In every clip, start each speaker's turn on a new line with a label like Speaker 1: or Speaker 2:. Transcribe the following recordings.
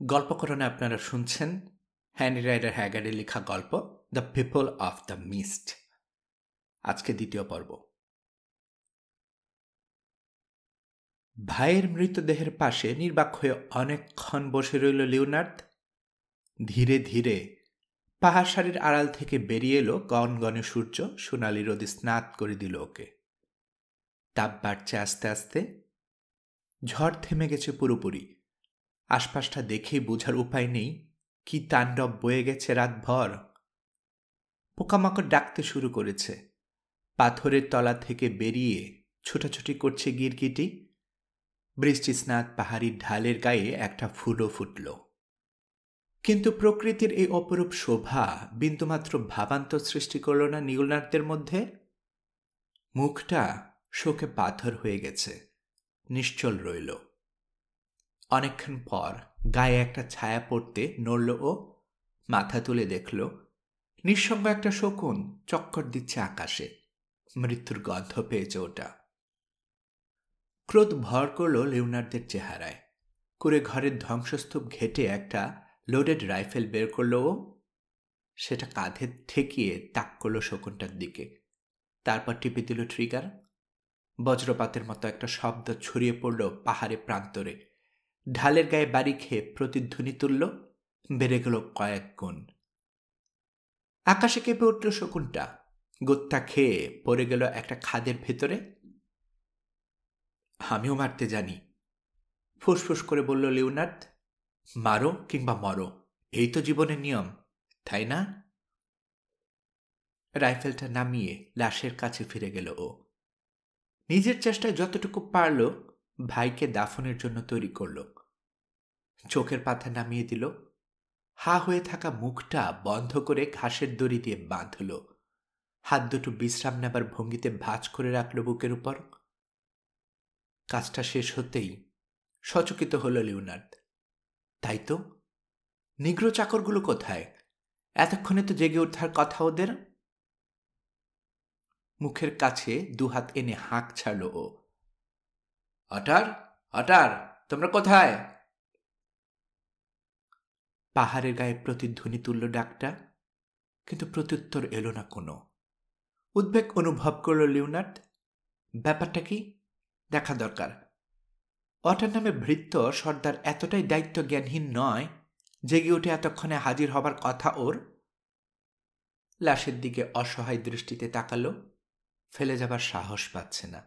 Speaker 1: গল্পকরণে আপনারা শুনছেন Henry rider হ্যাগারের লেখা গল্প the people of the mist. আজকে দ্বিতীয় পর্ব। ভাইয়ের মৃতদেহের পাশে নির্বাক হয়ে অনেকক্ষণ বসে রইল লিওনার্দ। ধীরে ধীরে পাহাড় সারির আড়াল থেকে বেরিয়ে এলো গনগনে সূর্য, সোনালি রোদে স্নাত করে দিল ওকে। তাপ বাড়ছে আস্তে আস্তে। ঝড় থেমে গেছে পুরোপুরি। আশপাশটা দেখেই বোঝার উপায় নেই কি তাণ্ডব বয়ে গেছে রাতভর। পোকামাকড় ডাকতে শুরু করেছে। পাথরের তলা থেকে বেরিয়ে ছোটাছুটি করছে গিরগিটি। বৃষ্টি স্নাত পাহাড়ির ঢালের গায়ে একটা ফুলও ফুটল। কিন্তু প্রকৃতির এই অপরূপ শোভা বিন্দুমাত্র ভাবান্তর সৃষ্টি করল না লিওনার্দের মধ্যে। মুখটা শোকে পাথর হয়ে গেছে, নিশ্চল রইল। অনেকক্ষণ পর গায়ে একটা ছায়া পড়তে নড়ল ও। মাথা তুলে দেখল নিঃসঙ্গ একটা শকুন চক্কর দিচ্ছে আকাশে। মৃত্যুর গন্ধ পেয়েছে ওটা। ক্রোধ ভর করল লিওনার্দের চেহারায়। কুড়ে ঘরের ধ্বংসস্তূপ ঘেটে একটা লোডেড রাইফেল বের করল ও। সেটা কাঁধে ঠেকিয়ে তাক করল শকুনটার দিকে। তারপর টিপে দিল ট্রিগার। বজ্রপাতের মতো একটা শব্দ ছড়িয়ে পড়ল পাহাড়ে প্রান্তরে। ঢালের গায়ে বাড়ি খেয়ে প্রতিধ্বনি তুলল, বেড়ে গেল কয়েক গুণ। আকাশে কেঁপে উঠল শকুনটা। গোত্তা খেয়ে পড়ে গেল একটা খাদের ভেতরে। আমিও মারতে জানি, ফুসফুস করে বলল লিওনার্দ। মারো কিংবা মরো, এই তো জীবনের নিয়ম, তাই না? রাইফেলটা নামিয়ে লাশের কাছে ফিরে গেল ও। নিজের চেষ্টায় যতটুকু পারল ভাইকে দাফনের জন্য তৈরি করল। চোখের পাতা নামিয়ে দিল। হা হয়ে থাকা মুখটা বন্ধ করে ঘাসের দড়ি দিয়ে বাঁধল। হাত দুটো বিশ্রাম নেবার ভঙ্গিতে ভাঁজ করে রাখল বুকের উপর। কাজটা শেষ হতেই সচকিত হল লিওনার্দ। তাই তো, নিগ্র চাকরগুলো কোথায়? এতক্ষণে তো জেগে ওঠার কথা ওদের। মুখের কাছে দুহাত এনে হাঁক ছাড়ল ও। অটার, অটার, তোমরা কোথায়? পাহাড়ের গায়ে প্রতিধ্বনি তুলল ডাকটা, কিন্তু প্রত্যুত্তর এলো না কোনো। উদ্বেগ অনুভব করল লিওনার্দ। ব্যাপারটা কি দেখা দরকার। অটার নামে ভৃত্য সর্দার এতটাই দায়িত্ব জ্ঞানহীন নয় জেগে উঠে এতক্ষণে হাজির হবার কথা ওর। লাশের দিকে অসহায় দৃষ্টিতে তাকালো। ফেলে যাবার সাহস পাচ্ছে না।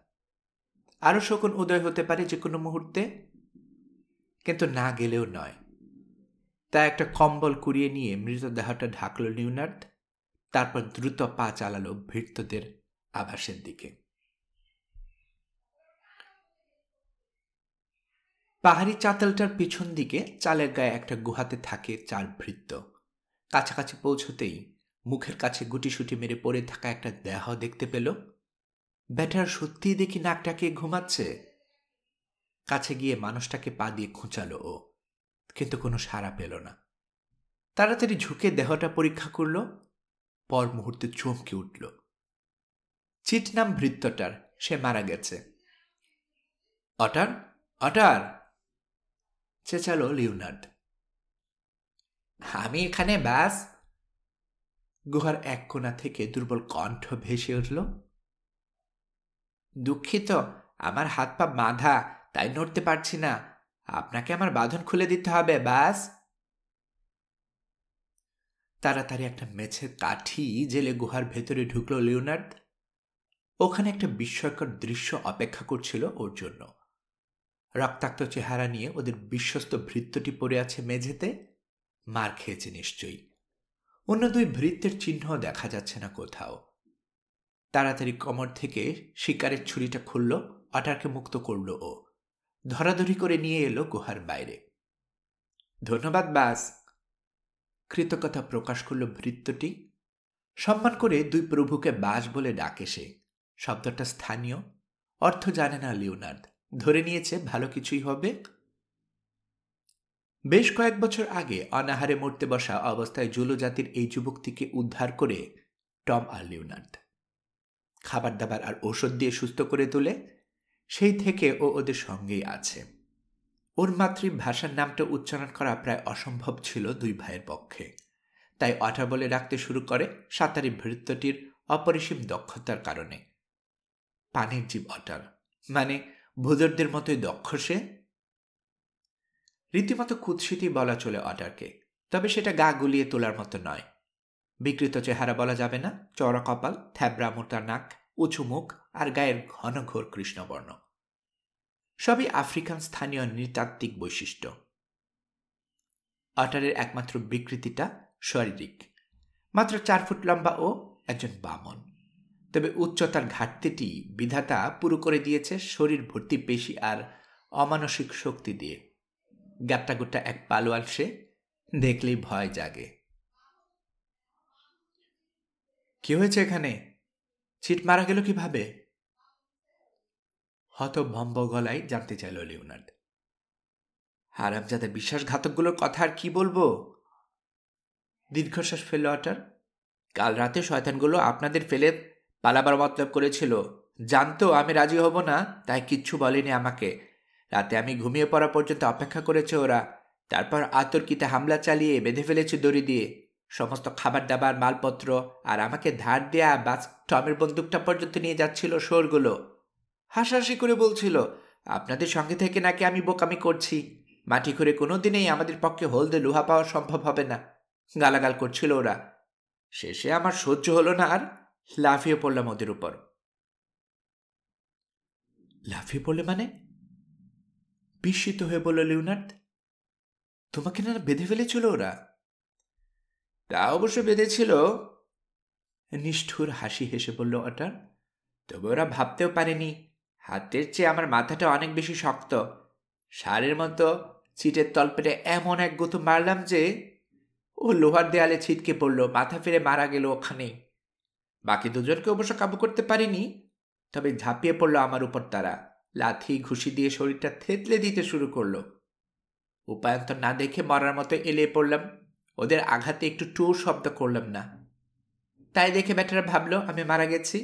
Speaker 1: আরো শকুন উদয় হতে পারে যে কোনো মুহূর্তে, কিন্তু না গেলেও নয়। তা একটা কম্বল কুড়িয়ে নিয়ে মৃতদেহটা ঢাকল লিওনার্দ। তারপর দ্রুত পা চালালো ভৃত্যদের আবাসের দিকে। পাহাড়ি চাতালটার পিছন দিকে চালের গায়ে একটা গুহাতে থাকে 4 ভৃত্য। কাছাকাছি পৌঁছতেই মুখের কাছে গুটিসুটি মেরে পড়ে থাকা একটা দেহ দেখতে পেল। ব্যাটার সত্যিই দেখি নাকটাকে ঘুমাচ্ছে। কাছে গিয়ে মানুষটাকে পা দিয়ে খুঁচালো ও, কিন্তু কোনো সাড়া পেল না। তাড়াতাড়ি ঝুঁকে দেহটা পরীক্ষা করল। পর মুহূর্তে চমকে উঠল। চিট নাম ভৃত্যটার, সে মারা গেছে। অটার, অটার, চেঁচালো লিওনার্দ। আমি এখানে ব্যাস। গুহার এক কোণা থেকে দুর্বল কণ্ঠ ভেসে উঠল। দুঃখিত, আমার হাত পা বাঁধা, তাই নড়তে পারছি না। আপনাকে আমার বাঁধন খুলে দিতে হবে ব্যাস। তাড়াতাড়ি একটা মেছের কাঠি জেলে গুহার ভেতরে ঢুকলো লিওনার্দ। ওখানে একটা বিস্ময়কর দৃশ্য অপেক্ষা করছিল ওর জন্য। রক্তাক্ত চেহারা নিয়ে ওদের বিশ্বস্ত ভৃত্যটি পড়ে আছে মেঝেতে। মার খেয়েছে নিশ্চয়ই। অন্য 2 ভৃত্যের চিহ্ন দেখা যাচ্ছে না কোথাও। তাড়াতাড়ি কোমর থেকে শিকারের ছুরিটা খুলল, অটারকে মুক্ত করল ও। ধরাধরি করে নিয়ে এলো গুহার বাইরে। ধন্যবাদ বাস, কৃতজ্ঞতা প্রকাশ করল ভৃত্যটি। সম্মান করে 2 প্রভুকে বাস বলে ডাকে সে। শব্দটা স্থানীয়, অর্থ জানে না লিওনার্দ। ধরে নিয়েছে ভালো কিছুই হবে। বেশ কয়েক বছর আগে অনাহারে মরতে বসা অবস্থায় জুলো জাতির এই যুবকটিকে উদ্ধার করে টম আর লিওনার্দ। খাবার দাবার আর ঔষধ দিয়ে সুস্থ করে তোলে। সেই থেকে ও ওদের সঙ্গেই আছে। ওর মাতৃভাষার নামটা উচ্চারণ করা প্রায় অসম্ভব ছিল দুই ভাইয়ের পক্ষে, তাই অটার বলে ডাকতে শুরু করে সাঁতারি ভৃত্যটির অপরিসীম দক্ষতার কারণে। পানির জীব অটার, মানে ভুদরদের মতোই দক্ষ সে। রীতিমতো কুৎসিতই বলা চলে অটারকে, তবে সেটা গা গুলিয়ে তোলার মতো নয়। বিকৃত চেহারা বলা যাবে না, চওড়া কপাল, থ্যাবড়া মোটা নাক, উঁচু মুখ আর গায়ের ঘন ঘোর কৃষ্ণবর্ণ, সবই আফ্রিকান স্থানীয় নৃতাত্ত্বিক বৈশিষ্ট্য। অটারের একমাত্র বিকৃতিটা শারীরিক, মাত্র 4 ফুট লম্বা ও একজন বামন। তবে উচ্চতার ঘাটতিটি বিধাতা পুরো করে দিয়েছে শরীর ভর্তি পেশি আর অমানসিক শক্তি দিয়ে। গাট্টাগুট্টা এক পালোয়ান সে, দেখলেই ভয় জাগে। কি হয়েছে এখানে? ছিট মারা গেল কিভাবে? হতভম্ব গলায় জানতে চাইল লিওনার্দ। হারামজাদা বিশ্বাসঘাতকগুলোর কথা আর কি বলবো? দীর্ঘশ্বাস ফেলল অটার। কাল রাতে শয়তানগুলো আপনাদের ফেলে পালাবার মতলব করেছিল। জানতো আমি রাজি হব না, তাই কিচ্ছু বলেনি আমাকে। রাতে আমি ঘুমিয়ে পড়া পর্যন্ত অপেক্ষা করেছে ওরা। তারপর আতর্কিতে হামলা চালিয়ে বেঁধে ফেলেছে দড়ি দিয়ে। সমস্ত খাবার দাবার, মালপত্র আর আমাকে ধার দেয়া বাস টমের বন্দুকটা পর্যন্ত নিয়ে যাচ্ছিল শোরগুলো। হাসাহাসি করে বলছিল আপনাদের সঙ্গে থেকে নাকি আমি বোকামি করছি, মাটি করে কোনো দিনেই আমাদের পক্ষে হলদে লোহা পাওয়া সম্ভব হবে না। গালাগাল করছিল ওরা। শেষে আমার সহ্য হলো না আর লাফিয়ে পড়লাম ওদের উপর। লাফিয়ে পড়লে মানে? বিস্মিত হয়ে বলল লিওনার্দ। তোমাকে না বেঁধে ফেলেছিল ওরা? তা অবশ্য বেঁধেছিল, নিষ্ঠুর হাসি হেসে বলল অটার। তবে ওরা ভাবতেও পারেনি হাতের চেয়ে আমার মাথাটা অনেক বেশি শক্ত। ষাঁড়ের মতো চিটের তলপেটে এমন এক গুঁতো মারলাম যে ও লোহার দেয়ালে ছিটকে পড়ল, মাথা ফিরে মারা গেল ওখানেই। বাকি দুজনকে অবশ্য কাবু করতে পারিনি, তবে ঝাঁপিয়ে পড়ল আমার উপর তারা। লাথি ঘুষি দিয়ে শরীরটা থেতলে দিতে শুরু করলো। উপায়ন্তর না দেখে মরার মতো এলিয়ে পড়লাম। ওদের আঘাতে একটু টু শব্দ করলাম না। তাই দেখে ব্যাটারা ভাবলো আমি মারা গেছি।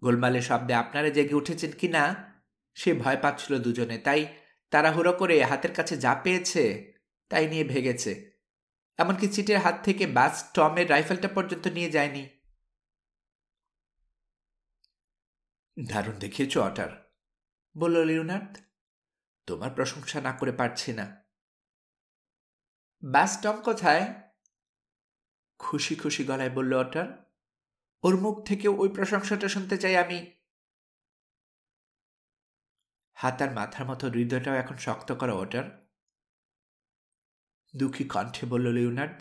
Speaker 1: গোলমালের শব্দে আপনারা জেগে উঠেছেন কি না সে ভয় পাচ্ছিল দুজনে, তাই তাড়াহুড়ো করে হাতের কাছে যা পেয়েছে তাই নিয়ে ভেগেছে। এমনকি চিটের হাত থেকে বাস টমের রাইফেলটা পর্যন্ত নিয়ে যায়নি। দারুণ দেখিয়েছ অটার, বলল লিওনার্দ। তোমার প্রশংসা না করে পারছি না। বাস টম কোথায়? খুশি খুশি গলায় বলল অটার। ওর মুখ থেকে ওই প্রশংসাটা শুনতে চাই আমি। হাত আর মাথার মতো হৃদয়টাও এখন শক্ত করা অটার, দুঃখী কণ্ঠে বলল লিওনার্দ।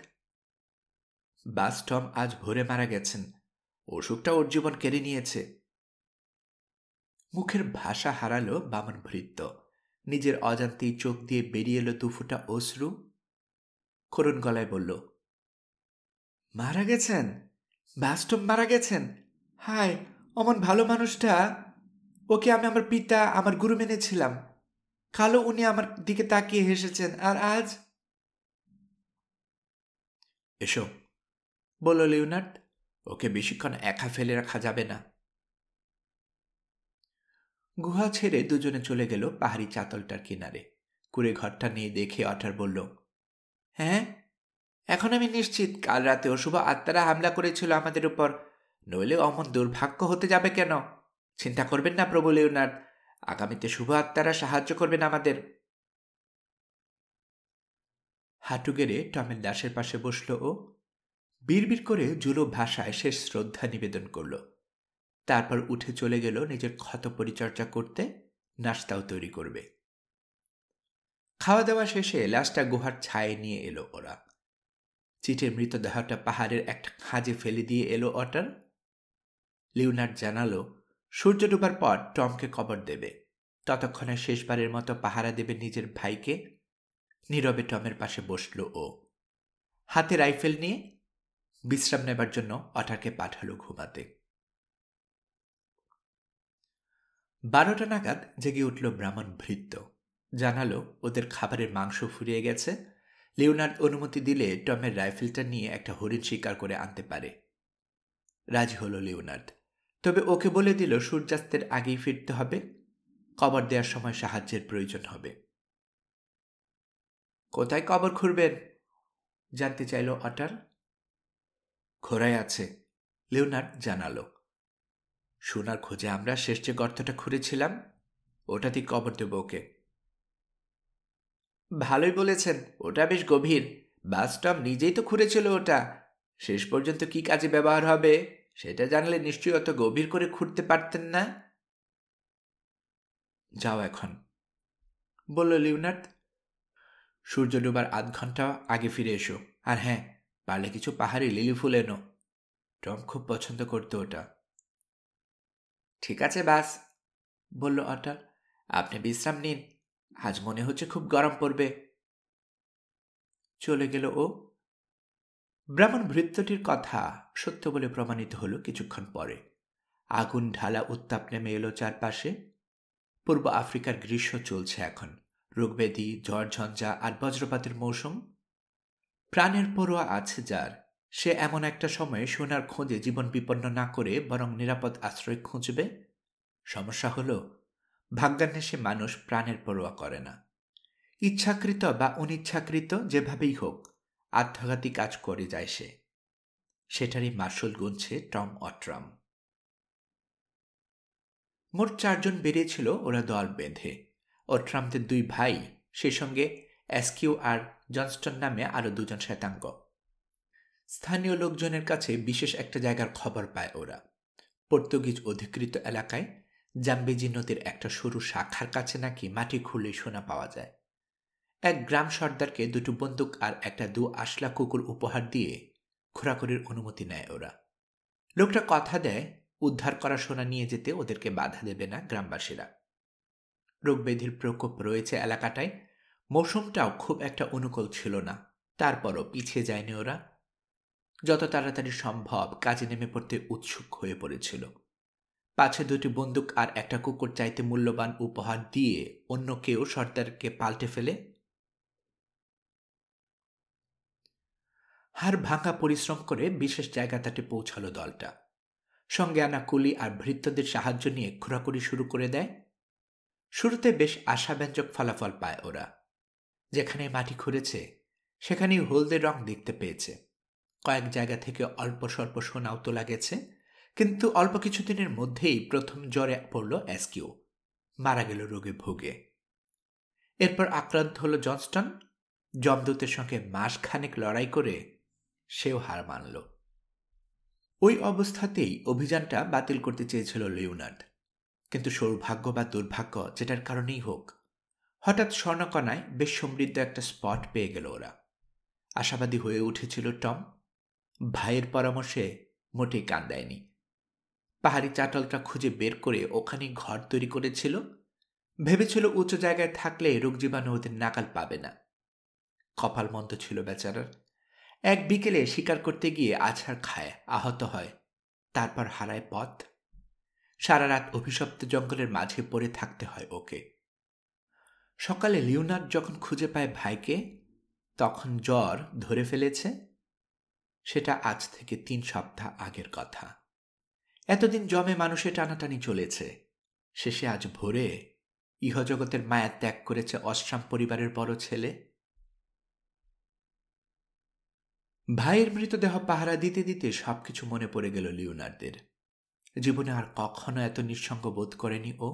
Speaker 1: বাস টম আজ ভোরে মারা গেছেন। অসুখটা ওর জীবন কেড়ে নিয়েছে। মুখের ভাষা হারালো বামন ভৃত্য। নিজের অজান্তেই চোখ দিয়ে বেরিয়ে এলো দুফোঁটা অশ্রু। করুণ গলায় বলল, মারা গেছেন? বাস্তব মারা গেছেন? হায়, অমন ভালো মানুষটা। ওকে আমি আমার পিতা, আমার গুরু মেনেছিলাম। কালো উনি আমার দিকে তাকিয়ে হেসেছেন, আর আজ? এসো, বলল লিওনার্দ। ওকে বেশিক্ষণ একা ফেলে রাখা যাবে না। গুহা ছেড়ে দুজনে চলে গেল পাহাড়ি চাতলটার কিনারে। কুড়ে ঘরটা নিয়ে দেখে অটার বলল, হ্যাঁ, এখন আমি নিশ্চিত কাল রাতে অশুভ আত্মারা হামলা করেছিল আমাদের উপর, নইলে অমন দুর্ভাগ্য হতে যাবে কেন? চিন্তা করবেন না প্রভু লিওনার্দ, আগামীতে শুভ আত্মারা সাহায্য করবেন আমাদের। হাঁটু গেড়ে টমের দাসের পাশে বসল ও বিড়বিড় করে জুলো ভাষায় শেষ শ্রদ্ধা নিবেদন করল। তারপর উঠে চলে গেল নিজের ক্ষত পরিচর্যা করতে, নাস্তাও তৈরি করবে। খাওয়া দাওয়া শেষে লাশটা গুহার ছায়ে নিয়ে এলো ওরা। চিটের মৃতদেহটা পাহাড়ের একটা খাঁজে ফেলে দিয়ে এলো অটার। লিওনার্দ জানালো সূর্য ডোবার পর টমকে কবর দেবে, ততক্ষণে শেষবারের মতো পাহারা দেবে নিজের ভাইকে। নীরবে টমের পাশে বসল ও। হাতে রাইফেল নিয়ে বিশ্রাম নেবার জন্য অটারকে পাঠালো ঘুমাতে। 12টা নাগাদ জেগে উঠল ব্রাহ্মণ ভৃত্য। জানালো ওদের খাবারের মাংস ফুরিয়ে গেছে। লিওনার্দ অনুমতি দিলে টমের রাইফেলটা নিয়ে একটা হরিণ শিকার করে আনতে পারে। রাজি হলো লিওনার্দ, তবে ওকে বলে দিল সূর্যাস্তের আগেই ফিরতে হবে। কবর দেওয়ার সময় সাহায্যের প্রয়োজন হবে। কোথায় কবর খুঁড়বেন জানতে চাইল অটার। খোঁড়ায় আছে, লিওনার্ড জানালো। সোনার খোঁজে আমরা শেষ যে গর্তটা খুঁড়েছিলাম ওটাতেই কবর দেব ওকে। ভালোই বলেছেন, ওটা বেশ গভীর। বাস্টম নিজেই তো খুঁড়েছিল ওটা। শেষ পর্যন্ত কি কাজে ব্যবহার হবে সেটা জানলে নিশ্চয়ই অত গভীর করে খুঁড়তে পারতেন না। যাও এখন, বলল লিওনার্ড। সূর্য ডোবার আধ ঘন্টা আগে ফিরে এসো। আর হ্যাঁ, পারলে কিছু পাহাড়ি লিলি ফুল এনো। টম খুব পছন্দ করতো ওটা। ঠিক আছে বাস, বলল অটার। আপনি বিশ্রাম নিন, আজ মনে হচ্ছে খুব গরম পড়বে। চলে গেল ও। ব্রাহ্মণ ভৃত্যটির কথা সত্য বলে প্রমাণিত হলো কিছুক্ষণ পরে। আগুন ঢালা উত্তাপ নেমে এলো চারপাশে। পূর্ব আফ্রিকার গ্রীষ্ম চলছে এখন। রোগব্যাধি, ঝড় ঝঞ্ঝা আর বজ্রপাতের মৌসুম। প্রাণের পরোয়া আছে যার, সে এমন একটা সময়ে সোনার খোঁজে জীবন বিপন্ন না করে বরং নিরাপদ আশ্রয় খুঁজবে। সমস্যা হলো, ভাগ্যান্বেষী মানুষ প্রাণের পরোয়া করে না। ইচ্ছাকৃত বা অনিচ্ছাকৃত যেভাবেই হোক আত্মঘাতী কাজ করে যায় সে। সেটারই মাসুল গুনছে টম অট্রাম। মোট 4 জন বেরিয়েছিল ওরা দল বেঁধে। অট্রামদের 2 ভাই, সে সঙ্গে অ্যাস্কিউ আর জনস্টন নামে আরো 2 জন শ্বেতাঙ্গ। স্থানীয় লোকজনের কাছে বিশেষ একটা জায়গার খবর পায় ওরা। পর্তুগিজ অধিকৃত এলাকায় জাম্বেজি নদীর একটা সরু শাখার কাছে নাকি মাটি খুললেই সোনা পাওয়া যায়। এক গ্রাম সর্দারকে 2টো বন্দুক আর একটা 2 আশলা কুকুর উপহার দিয়ে খোরাখুরির অনুমতি নেয় ওরা। লোকটা কথা দেয় উদ্ধার করা সোনা নিয়ে যেতে ওদেরকে বাধা দেবে না গ্রামবাসীরা। রোগব্যাধির প্রকোপ রয়েছে এলাকাটায়। মৌসুমটাও খুব একটা অনুকূল ছিল না, তারপরও পিছিয়ে যায়নি ওরা। যত তাড়াতাড়ি সম্ভব কাজে নেমে পড়তে উৎসুক হয়ে পড়েছিল। পাছে 2টি বন্দুক আর একটা কুকুর চাইতে মূল্যবান উপহার দিয়ে অন্য কেউ সর্দারকে পাল্টে ফেলে। হাড় ভাঙা পরিশ্রম করে বিশেষ জায়গাটাতে পৌঁছালো দলটা। সঙ্গে আনা কুলি আর ভৃত্যদের সাহায্য নিয়ে খোরাখুরি শুরু করে দেয়। শুরুতে বেশ আশাব্যঞ্জক ফলাফল পায় ওরা। যেখানে মাটি খুঁড়েছে সেখানেই হলদে রং দেখতে পেয়েছে। কয়েক জায়গা থেকে অল্প স্বল্প সোনাও তোলা গেছে, কিন্তু অল্প কিছুদিনের মধ্যেই প্রথম জ্বরে পড়ল অ্যাস্কিউ, মারা গেল রোগে ভুগে। এরপর আক্রান্ত হলো জনস্টন। যমদূতের সঙ্গে মাসখানেক লড়াই করে সেও হার মানল। ওই অবস্থাতেই অভিযানটা বাতিল করতে চেয়েছিল লিওনার্ড, কিন্তু সৌভাগ্য বা দুর্ভাগ্য যেটার কারণেই হোক, হঠাৎ স্বর্ণকণায় বেশ সমৃদ্ধ একটা স্পট পেয়ে গেল ওরা। আশাবাদী হয়ে উঠেছিল টম। ভাইয়ের পরামর্শে মোটেই কান দেয়নি। পাহাড়ি চাটলটা খুঁজে বের করে ওখানেই ঘর তৈরি করেছিল। ভেবেছিল উঁচু জায়গায় থাকলে রোগ জীবাণু ওদের নাগাল পাবে না। কপাল মন্দ ছিল বেচারার। এক বিকেলে শিকার করতে গিয়ে আছাড় খায়, আহত হয়, তারপর হারায় পথ। সারা রাত অভিশপ্ত জঙ্গলের মাঝে পড়ে থাকতে হয় ওকে। সকালে লিওনার্ড যখন খুঁজে পায় ভাইকে, তখন জ্বর ধরে ফেলেছে। সেটা আজ থেকে 3 সপ্তাহ আগের কথা। এতদিন জমে মানুষে টানাটানি চলেছে। শেষে আজ ভোরে ইহজগতের মায়া ত্যাগ করেছে অশ্রাম পরিবারের বড় ছেলে। ভাইয়ের মৃতদেহ পাহারা দিতে দিতে সবকিছু মনে পড়ে গেল লিওনার্ডের। জীবনে আর কখনো এত নিঃসঙ্গ বোধ করেনি ও।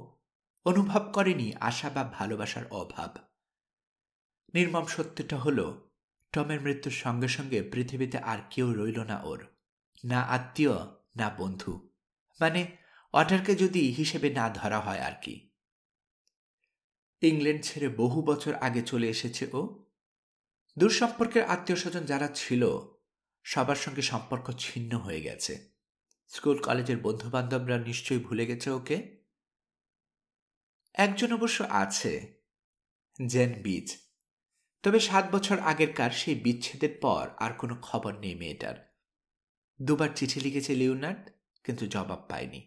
Speaker 1: অনুভব করেনি আশা বা ভালোবাসার অভাব। নির্মম সত্যটা হলো, টমের মৃত্যুর সঙ্গে সঙ্গে পৃথিবীতে আর কেউ রইল না ওর। না আত্মীয়, না বন্ধু, মানে অটারকে যদি হিসেবে না ধরা হয় আর কি। ইংল্যান্ড ছেড়ে বহু বছর আগে চলে এসেছে ও। দূর সম্পর্কের আত্মীয় স্বজন যারা ছিল সবার সঙ্গে সম্পর্ক ছিন্ন হয়ে গেছে। স্কুল কলেজের বন্ধু বান্ধবরা নিশ্চয়ই ভুলে গেছে ওকে। একজন অবশ্য আছে, জেন বিচ। তবে 7 বছর আগেরকার সেই বিচ্ছেদের পর আর কোনো খবর নেই মেয়েটার। 2 বার চিঠি লিখেছে লিওনার্ড, কিন্তু জবাব পায়নি।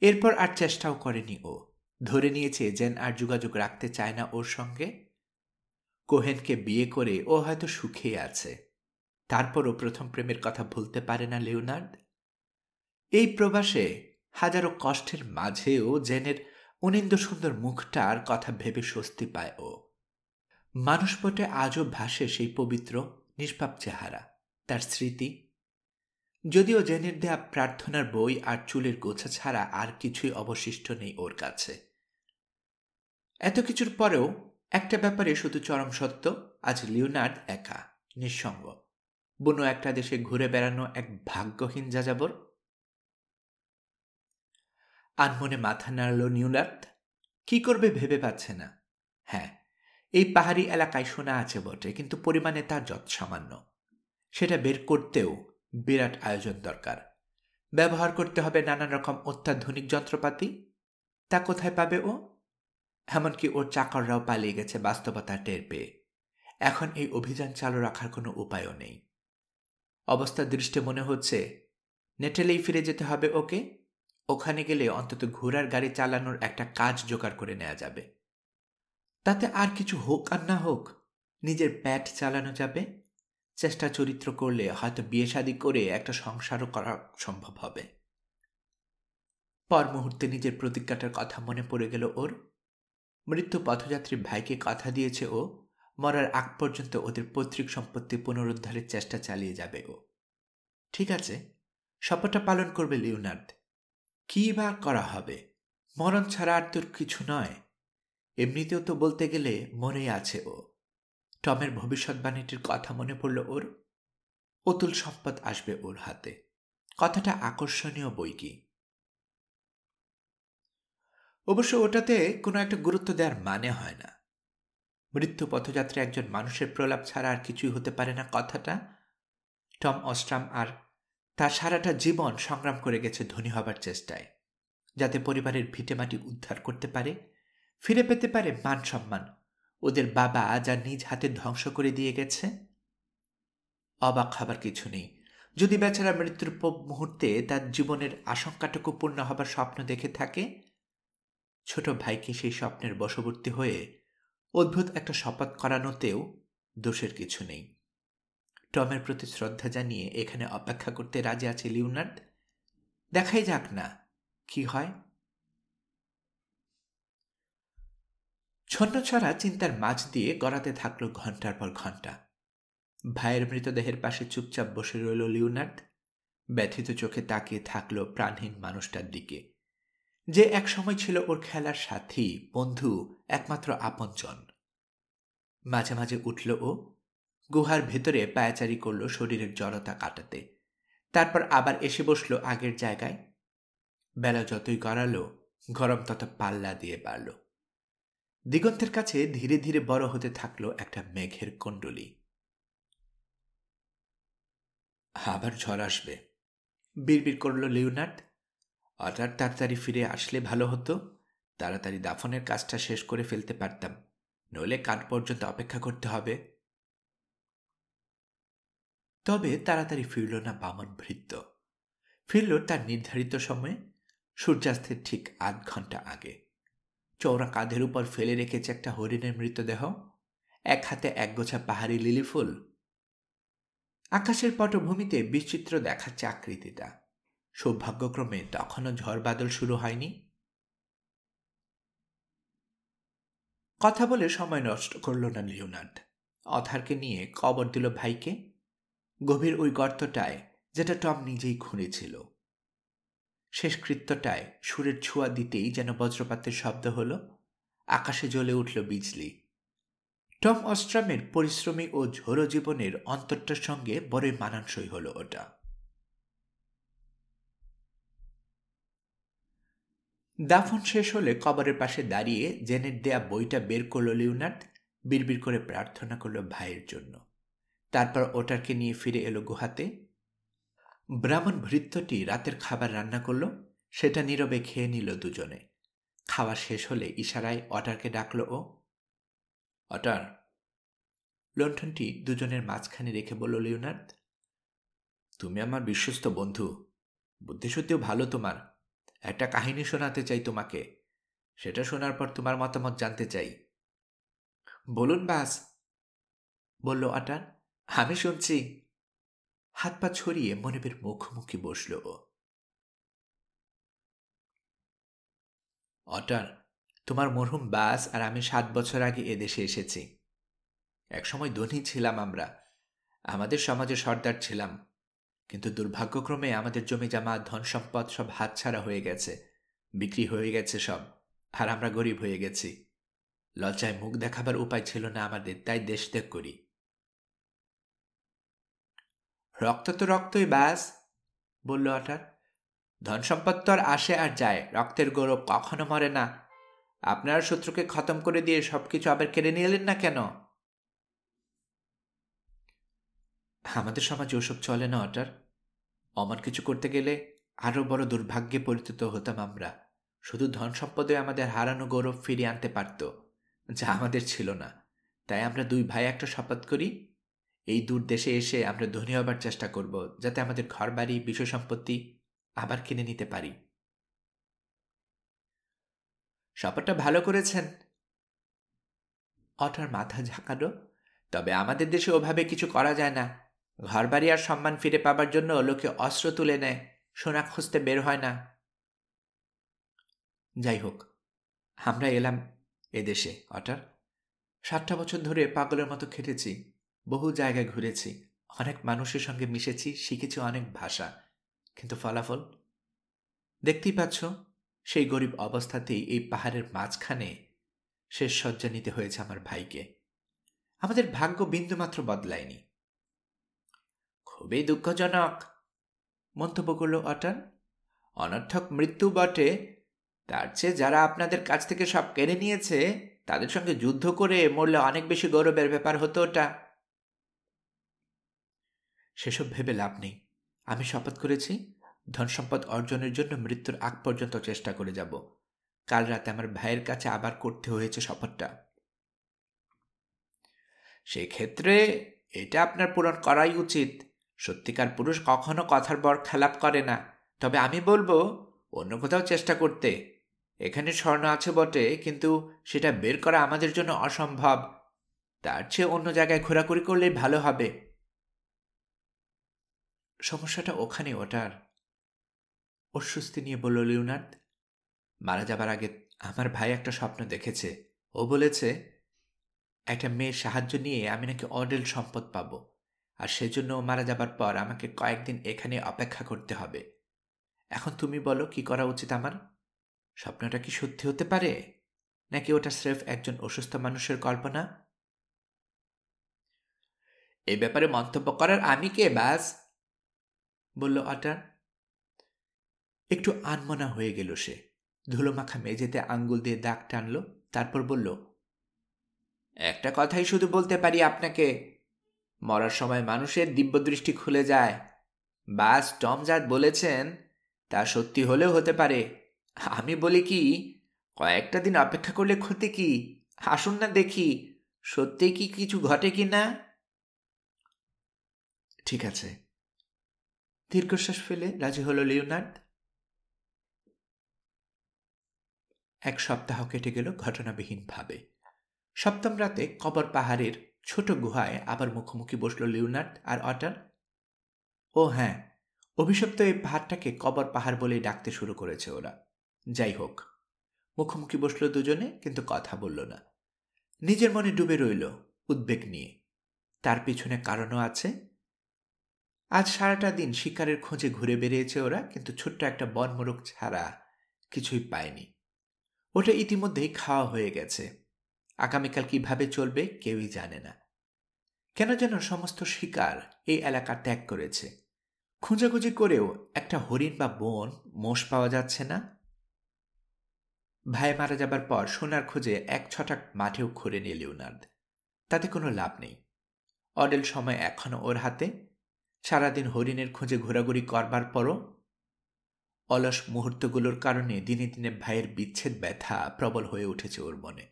Speaker 1: এরপর আর চেষ্টাও করেনি ও। ধরে নিয়েছে জেন আর যোগাযোগ রাখতে চায় না ওর সঙ্গে। কোহেনকে বিয়ে করে ও হয়তো সুখেই আছে, তারপরও প্রথম প্রেমের কথা ভুলতে পারে না লিওনার্ড। এই প্রবাসে হাজারো কষ্টের মাঝেও জেনের অনিন্দ্য সুন্দর মুখটার কথা ভেবে স্বস্তি পায় ও। মানুষপটে আজও ভাসে সেই পবিত্র নিষ্পাপ চেহারা, তার স্মৃতি। যদিও জেনের দেয়া প্রার্থনার বই আর চুলের গোছা ছাড়া আর কিছুই অবশিষ্ট নেই ওর কাছে। এত কিছুর পরেও একটা ব্যাপারে শুধু চরম সত্য, আজ লিওনার্দ একা, নিঃসঙ্গ, বুনো একটা দেশে ঘুরে বেড়ানো এক ভাগ্যহীন যাযাবর। আনমনে মাথা নাড়ল লিওনার্দ। কি করবে ভেবে পাচ্ছে না। হ্যাঁ, এই পাহাড়ি এলাকায় শোনা আছে বটে, কিন্তু পরিমাণে তার যৎসামান্য। সেটা বের করতেও বিরাট আয়োজন দরকার। ব্যবহার করতে হবে নানান রকম অত্যাধুনিক যন্ত্রপাতি। তা কোথায় পাবে ও? এমনকি ওর চাকররাও পালিয়ে গেছে বাস্তবতা টের পেয়ে। এখন এই অভিযান চালু রাখার কোনো উপায়ও নেই। অবস্থার দৃষ্টে মনে হচ্ছে নেটেলেই ফিরে যেতে হবে ওকে। ওখানে গেলে অন্তত ঘোড়ার গাড়ি চালানোর একটা কাজ জোগাড় করে নেওয়া যাবে। তাতে আর কিছু হোক আর না হোক, নিজের প্যাট চালানো যাবে। চেষ্টা চরিত্র করলে হয়তো বিয়ে শাদী করে একটা সংসারও করা সম্ভব হবে। পর মুহূর্তে নিজের প্রতিজ্ঞাটার কথা মনে পড়ে গেল ওর। মৃত্যু পথযাত্রী ভাইকে কথা দিয়েছে ও, মরার আগ পর্যন্ত ওদের পৈতৃক সম্পত্তি পুনরুদ্ধারের চেষ্টা চালিয়ে যাবে ও। ঠিক আছে, শপথটা পালন করবে লিওনার্দ। কি বা করা হবে? মরণ ছাড়া আর তোর কিছু নয়। এমনিতেও তো বলতে গেলে মরেই আছে ও। টমের ভবিষ্যৎবাণীটির কথা মনে পড়ল ওর। অতুল সম্পদ আসবে ওর হাতে। কথাটা আকর্ষণীয় বই কি। অবশ্য ওটাতে কোনো একটা গুরুত্ব দেওয়ার মানে হয় না। মৃত্যু পথযাত্রী একজন মানুষের প্রলাপ ছাড়া আর কিছুই হতে পারে না কথাটা। টম অস্ট্রাম আর তার সারাটা জীবন সংগ্রাম করে গেছে ধনী হবার চেষ্টায়, যাতে পরিবারের ভিটেমাটি উদ্ধার করতে পারে, ফিরে পেতে পারে মান সম্মান। ওদের বাবা যা নিজ হাতে ধ্বংস করে দিয়ে গেছে। অবাক হবার কিছু নেই যদি বেচারা মৃত্যুর মুহূর্তে তার জীবনের আশঙ্কাটুকু পূর্ণ হবার স্বপ্ন দেখে থাকে। ছোট ভাইকে সেই স্বপ্নের বশবর্তী হয়ে অদ্ভুত একটা শপথ করানোতেও দোষের কিছু নেই। টমের প্রতি শ্রদ্ধা জানিয়ে এখানে অপেক্ষা করতে রাজি আছে লিওনার্দ। দেখাই যাক না কি হয়। ছন্নছাড়া চিন্তার মাঝ দিয়ে গড়াতে থাকলো ঘন্টার পর ঘন্টা। ভাইয়ের মৃতদেহের পাশে চুপচাপ বসে রইল লিওনার্দ। ব্যথিত চোখে তাকিয়ে থাকলো প্রাণহীন মানুষটার দিকে, যে এক সময় ছিল ওর খেলার সাথী, বন্ধু, একমাত্র আপনজন। মাঝে মাঝে উঠল ও, গুহার ভেতরে পায়াচারি করল শরীরের জড়তা কাটাতে। তারপর আবার এসে বসল আগের জায়গায়। বেলা যতই গড়ালো, গরম তত পাল্লা দিয়ে বাড়ল। দিগন্তের কাছে ধীরে ধীরে বড় হতে থাকলো একটা মেঘের কুণ্ডলী। আবার ঝড় আসবে, বিড়বিড় করল লিওনার্দ। অর্থাৎ তাড়াতাড়ি ফিরে আসলে ভালো হতো। তাড়াতাড়ি দাফনের কাজটা শেষ করে ফেলতে পারতাম, নইলে কাল পর্যন্ত অপেক্ষা করতে হবে। তবে তাড়াতাড়ি ফিরল না বামন ভৃত্য। ফিরল তার নির্ধারিত সময়ে, সূর্যাস্তের ঠিক ৮ ঘন্টা আগে। চওড়া কাঁধের উপর ফেলে রেখেছে একটা হরিণের মৃতদেহ, এক হাতে একগোছা পাহাড়ি লিলি ফুল। আকাশের পটভূমিতে বিচিত্র দেখাচ্ছে আকৃতিটা। সৌভাগ্যক্রমে তখনও ঝড় বাদল শুরু হয়নি। কথা বলে সময় নষ্ট করল না লিওনার্দ। অথারকে নিয়ে কবর দিল ভাইকে, গভীর ওই গর্তটায় যেটা টম নিজেই খুঁড়েছিল। শেষকৃত্যটায় সুরের ছোঁয়া দিতেই যেন বজ্রপাতের শব্দ হলো, আকাশে জ্বলে উঠল বিজলি। টম অস্ট্রামের পরিশ্রমী ও ঝোড়ো জীবনের অন্তরটার সঙ্গে বড়ই মানানসই হলো ওটা। দাফন শেষ হলে কবরের পাশে দাঁড়িয়ে জেনের দেয়া বইটা বের করল লিওনার্দ। বিড়বিড় করে প্রার্থনা করল ভাইয়ের জন্য। তারপর ওটারকে নিয়ে ফিরে এলো গুহাতে। ব্রাহ্মণ ভৃত্যটি রাতের খাবার রান্না করল, সেটা নীরবে খেয়ে নিল দুজনে। খাওয়া শেষ হলে ইশারায় অটারকে ডাকল ও। অটার। লণ্ঠনটি দুজনের মাঝখানে রেখে বলল লিওনার্দ, তুমি আমার বিশ্বস্ত বন্ধু, বুদ্ধিশুদ্ধিও ভালো তোমার। একটা কাহিনী শোনাতে চাই তোমাকে, সেটা শোনার পর তোমার মতামত জানতে চাই। বলুন বাস, বলল অটার। আমি শুনছি। হাত পা ছড়িয়ে মনিবের মুখোমুখি বসল ও। অটার, তোমার মরহুম বাস আর আমি 7 বছর আগে এদেশে এসেছি। একসময় ধনী ছিলাম আমরা, আমাদের সমাজে সর্দার ছিলাম, কিন্তু দুর্ভাগ্যক্রমে আমাদের জমি জমা ধন সম্পদ সব হাতছাড়া হয়ে গেছে, বিক্রি হয়ে গেছে সব, আর আমরা গরিব হয়ে গেছি। লজ্জায় মুখ দেখাবার উপায় ছিল না আমাদের, তাই দেশ ত্যাগ করি। রক্ত তো রক্তই ব্যাস, বলল অটার। ধন সম্পদ তো আর আসে আর যায়, রক্তের গৌরব কখনো মরে না। আপনার শত্রুকে খতম করে দিয়ে সবকিছু আবার কেড়ে নিয়ে এলেন না কেন? আমাদের সমাজে ওসব চলে না অটার। অমন কিছু করতে গেলে আরো বড় দুর্ভাগ্যে পরিচিত হতাম আমরা। শুধু ধন সম্পদে আমাদের হারানো গৌরব ফিরিয়ে আনতে পারত, যা আমাদের ছিল না। তাই আমরা দুই ভাই একটা শপথ করি, এই দূর দেশে এসে আমরা ধনী হবার চেষ্টা করব, যাতে আমাদের ঘরবাড়ি বিষয় সম্পত্তি আবার কিনে নিতে পারি। শপথটা ভালো করেছেন। অটার মাথা ঝাঁকালো। তবে আমাদের দেশে ওভাবে কিছু করা যায় না। ঘরবাড়ি আর সম্মান ফিরে পাবার জন্য লোকে অস্ত্র তুলে নেয়, সোনা খুঁজতে বের হয় না। যাই হোক, আমরা এলাম এদেশে অটার। 7টা বছর ধরে পাগলের মতো খেটেছি, বহু জায়গায় ঘুরেছি, অনেক মানুষের সঙ্গে মিশেছি, শিখেছি অনেক ভাষা, কিন্তু ফলাফল দেখতেই পাচ্ছ। সেই গরিব অবস্থাতেই এই পাহাড়ের মাঝখানে শেষ শয্যা নিতে হয়েছে আমার ভাইকে। আমাদের ভাগ্য বিন্দুমাত্র বদলায়নি। খুবই দুঃখজনক, মন্তব্য করল অটার। অনর্থক মৃত্যু বটে, তার চেয়ে যারা আপনাদের কাছ থেকে সব কেড়ে নিয়েছে তাদের সঙ্গে যুদ্ধ করে মরলে অনেক বেশি গৌরবের ব্যাপার হতো ওটা। সেসব ভেবে লাভ নেই। আমি শপথ করেছি, ধন সম্পদ অর্জনের জন্য মৃত্যুর আগ পর্যন্ত চেষ্টা করে যাব। কাল রাতে আমার ভাইয়ের কাছে আবার করতে হয়েছে শপথটা। সেক্ষেত্রে এটা আপনার পূরণ করাই উচিত। সত্যিকার পুরুষ কখনো কথার বর খেলাপ করে না। তবে আমি বলবো অন্য কোথাও চেষ্টা করতে। এখানে স্বর্ণ আছে বটে, কিন্তু সেটা বের করা আমাদের জন্য অসম্ভব। তার চেয়ে অন্য জায়গায় ঘোরাঘুরি করলেই ভালো হবে। সমস্যাটা ওখানে ওটার, অস্বস্তি নিয়ে বলল লিওনার্দ। মারা যাবার আগে আমার ভাই একটা স্বপ্ন দেখেছে। ও বলেছে একটা মেয়ের সাহায্য নিয়ে আমি নাকি অঢেল সম্পদ পাবো, আর সেজন্য ও মারা যাবার পর আমাকে কয়েকদিন এখানে অপেক্ষা করতে হবে। এখন তুমি বলো কি করা উচিত আমার? স্বপ্নটা কি সত্যি হতে পারে, নাকি ওটা স্রেফ একজন অসুস্থ মানুষের কল্পনা? এই ব্যাপারে মন্তব্য করার আমি কে ব্যাস, বলল অটার। একটু আনমনা হয়ে গেল সে। ধুলোমাখা মেঝেতে আঙ্গুল দিয়ে দাগ টানল, তারপর বলল, একটা কথাই শুধু বলতে পারি আপনাকে, মরার সময় মানুষের দিব্যদৃষ্টি খুলে যায়। বাস টম যা বলেছেন তা সত্যি হলেও হতে পারে। আমি বলি কি, কয়েকটা দিন অপেক্ষা করলে ক্ষতি কি? আসুন না দেখি সত্যি কি কিছু ঘটে কি না। ঠিক আছে, দীর্ঘশ্বাস ফেলে রাজি হলো লিওনার্দ। 1 সপ্তাহ কেটে গেল ঘটনাবিহীনভাবে। 7ম রাতে কবর পাহাড়ের ছোট গুহায় আবার মুখোমুখি বসল লিওনার্দ আর অটার। ও হ্যাঁ, অভিশপ্ত এই পাহাড়টাকে কবর পাহাড় বলেই ডাকতে শুরু করেছে ওরা। যাই হোক, মুখোমুখি বসল দুজনে, কিন্তু কথা বলল না। নিজের মনে ডুবে রইল উদ্বেগ নিয়ে। তার পিছনে কারণও আছে। আজ সারাটা দিন শিকারের খোঁজে ঘুরে বেরিয়েছে ওরা, কিন্তু ছোট্ট একটা বনমোরগ ছাড়া কিছুই পায়নি। ওটা ইতিমধ্যেই খাওয়া হয়ে গেছে। আগামীকাল কিভাবে চলবে কেউই জানে না। কেন যেন সমস্ত শিকার এই এলাকা ত্যাগ করেছে। খুঁজাখুঁজি করেও একটা হরিণ বা বন মোষ পাওয়া যাচ্ছে না। ভাই মারা যাবার পর সোনার খোঁজে 1 ছটাক মাঠেও ঘুরে নিয়ে লিওনার্দ, তাতে কোনো লাভ নেই। অডেল সময় এখনো ওর হাতে। সারাদিন হরিণের খোঁজে ঘোরাঘুরি করবার পরও অলস মুহূর্তগুলোর কারণে দিনে দিনে ভাইয়ের বিচ্ছেদ ব্যথা প্রবল হয়ে উঠেছে ওর মনে।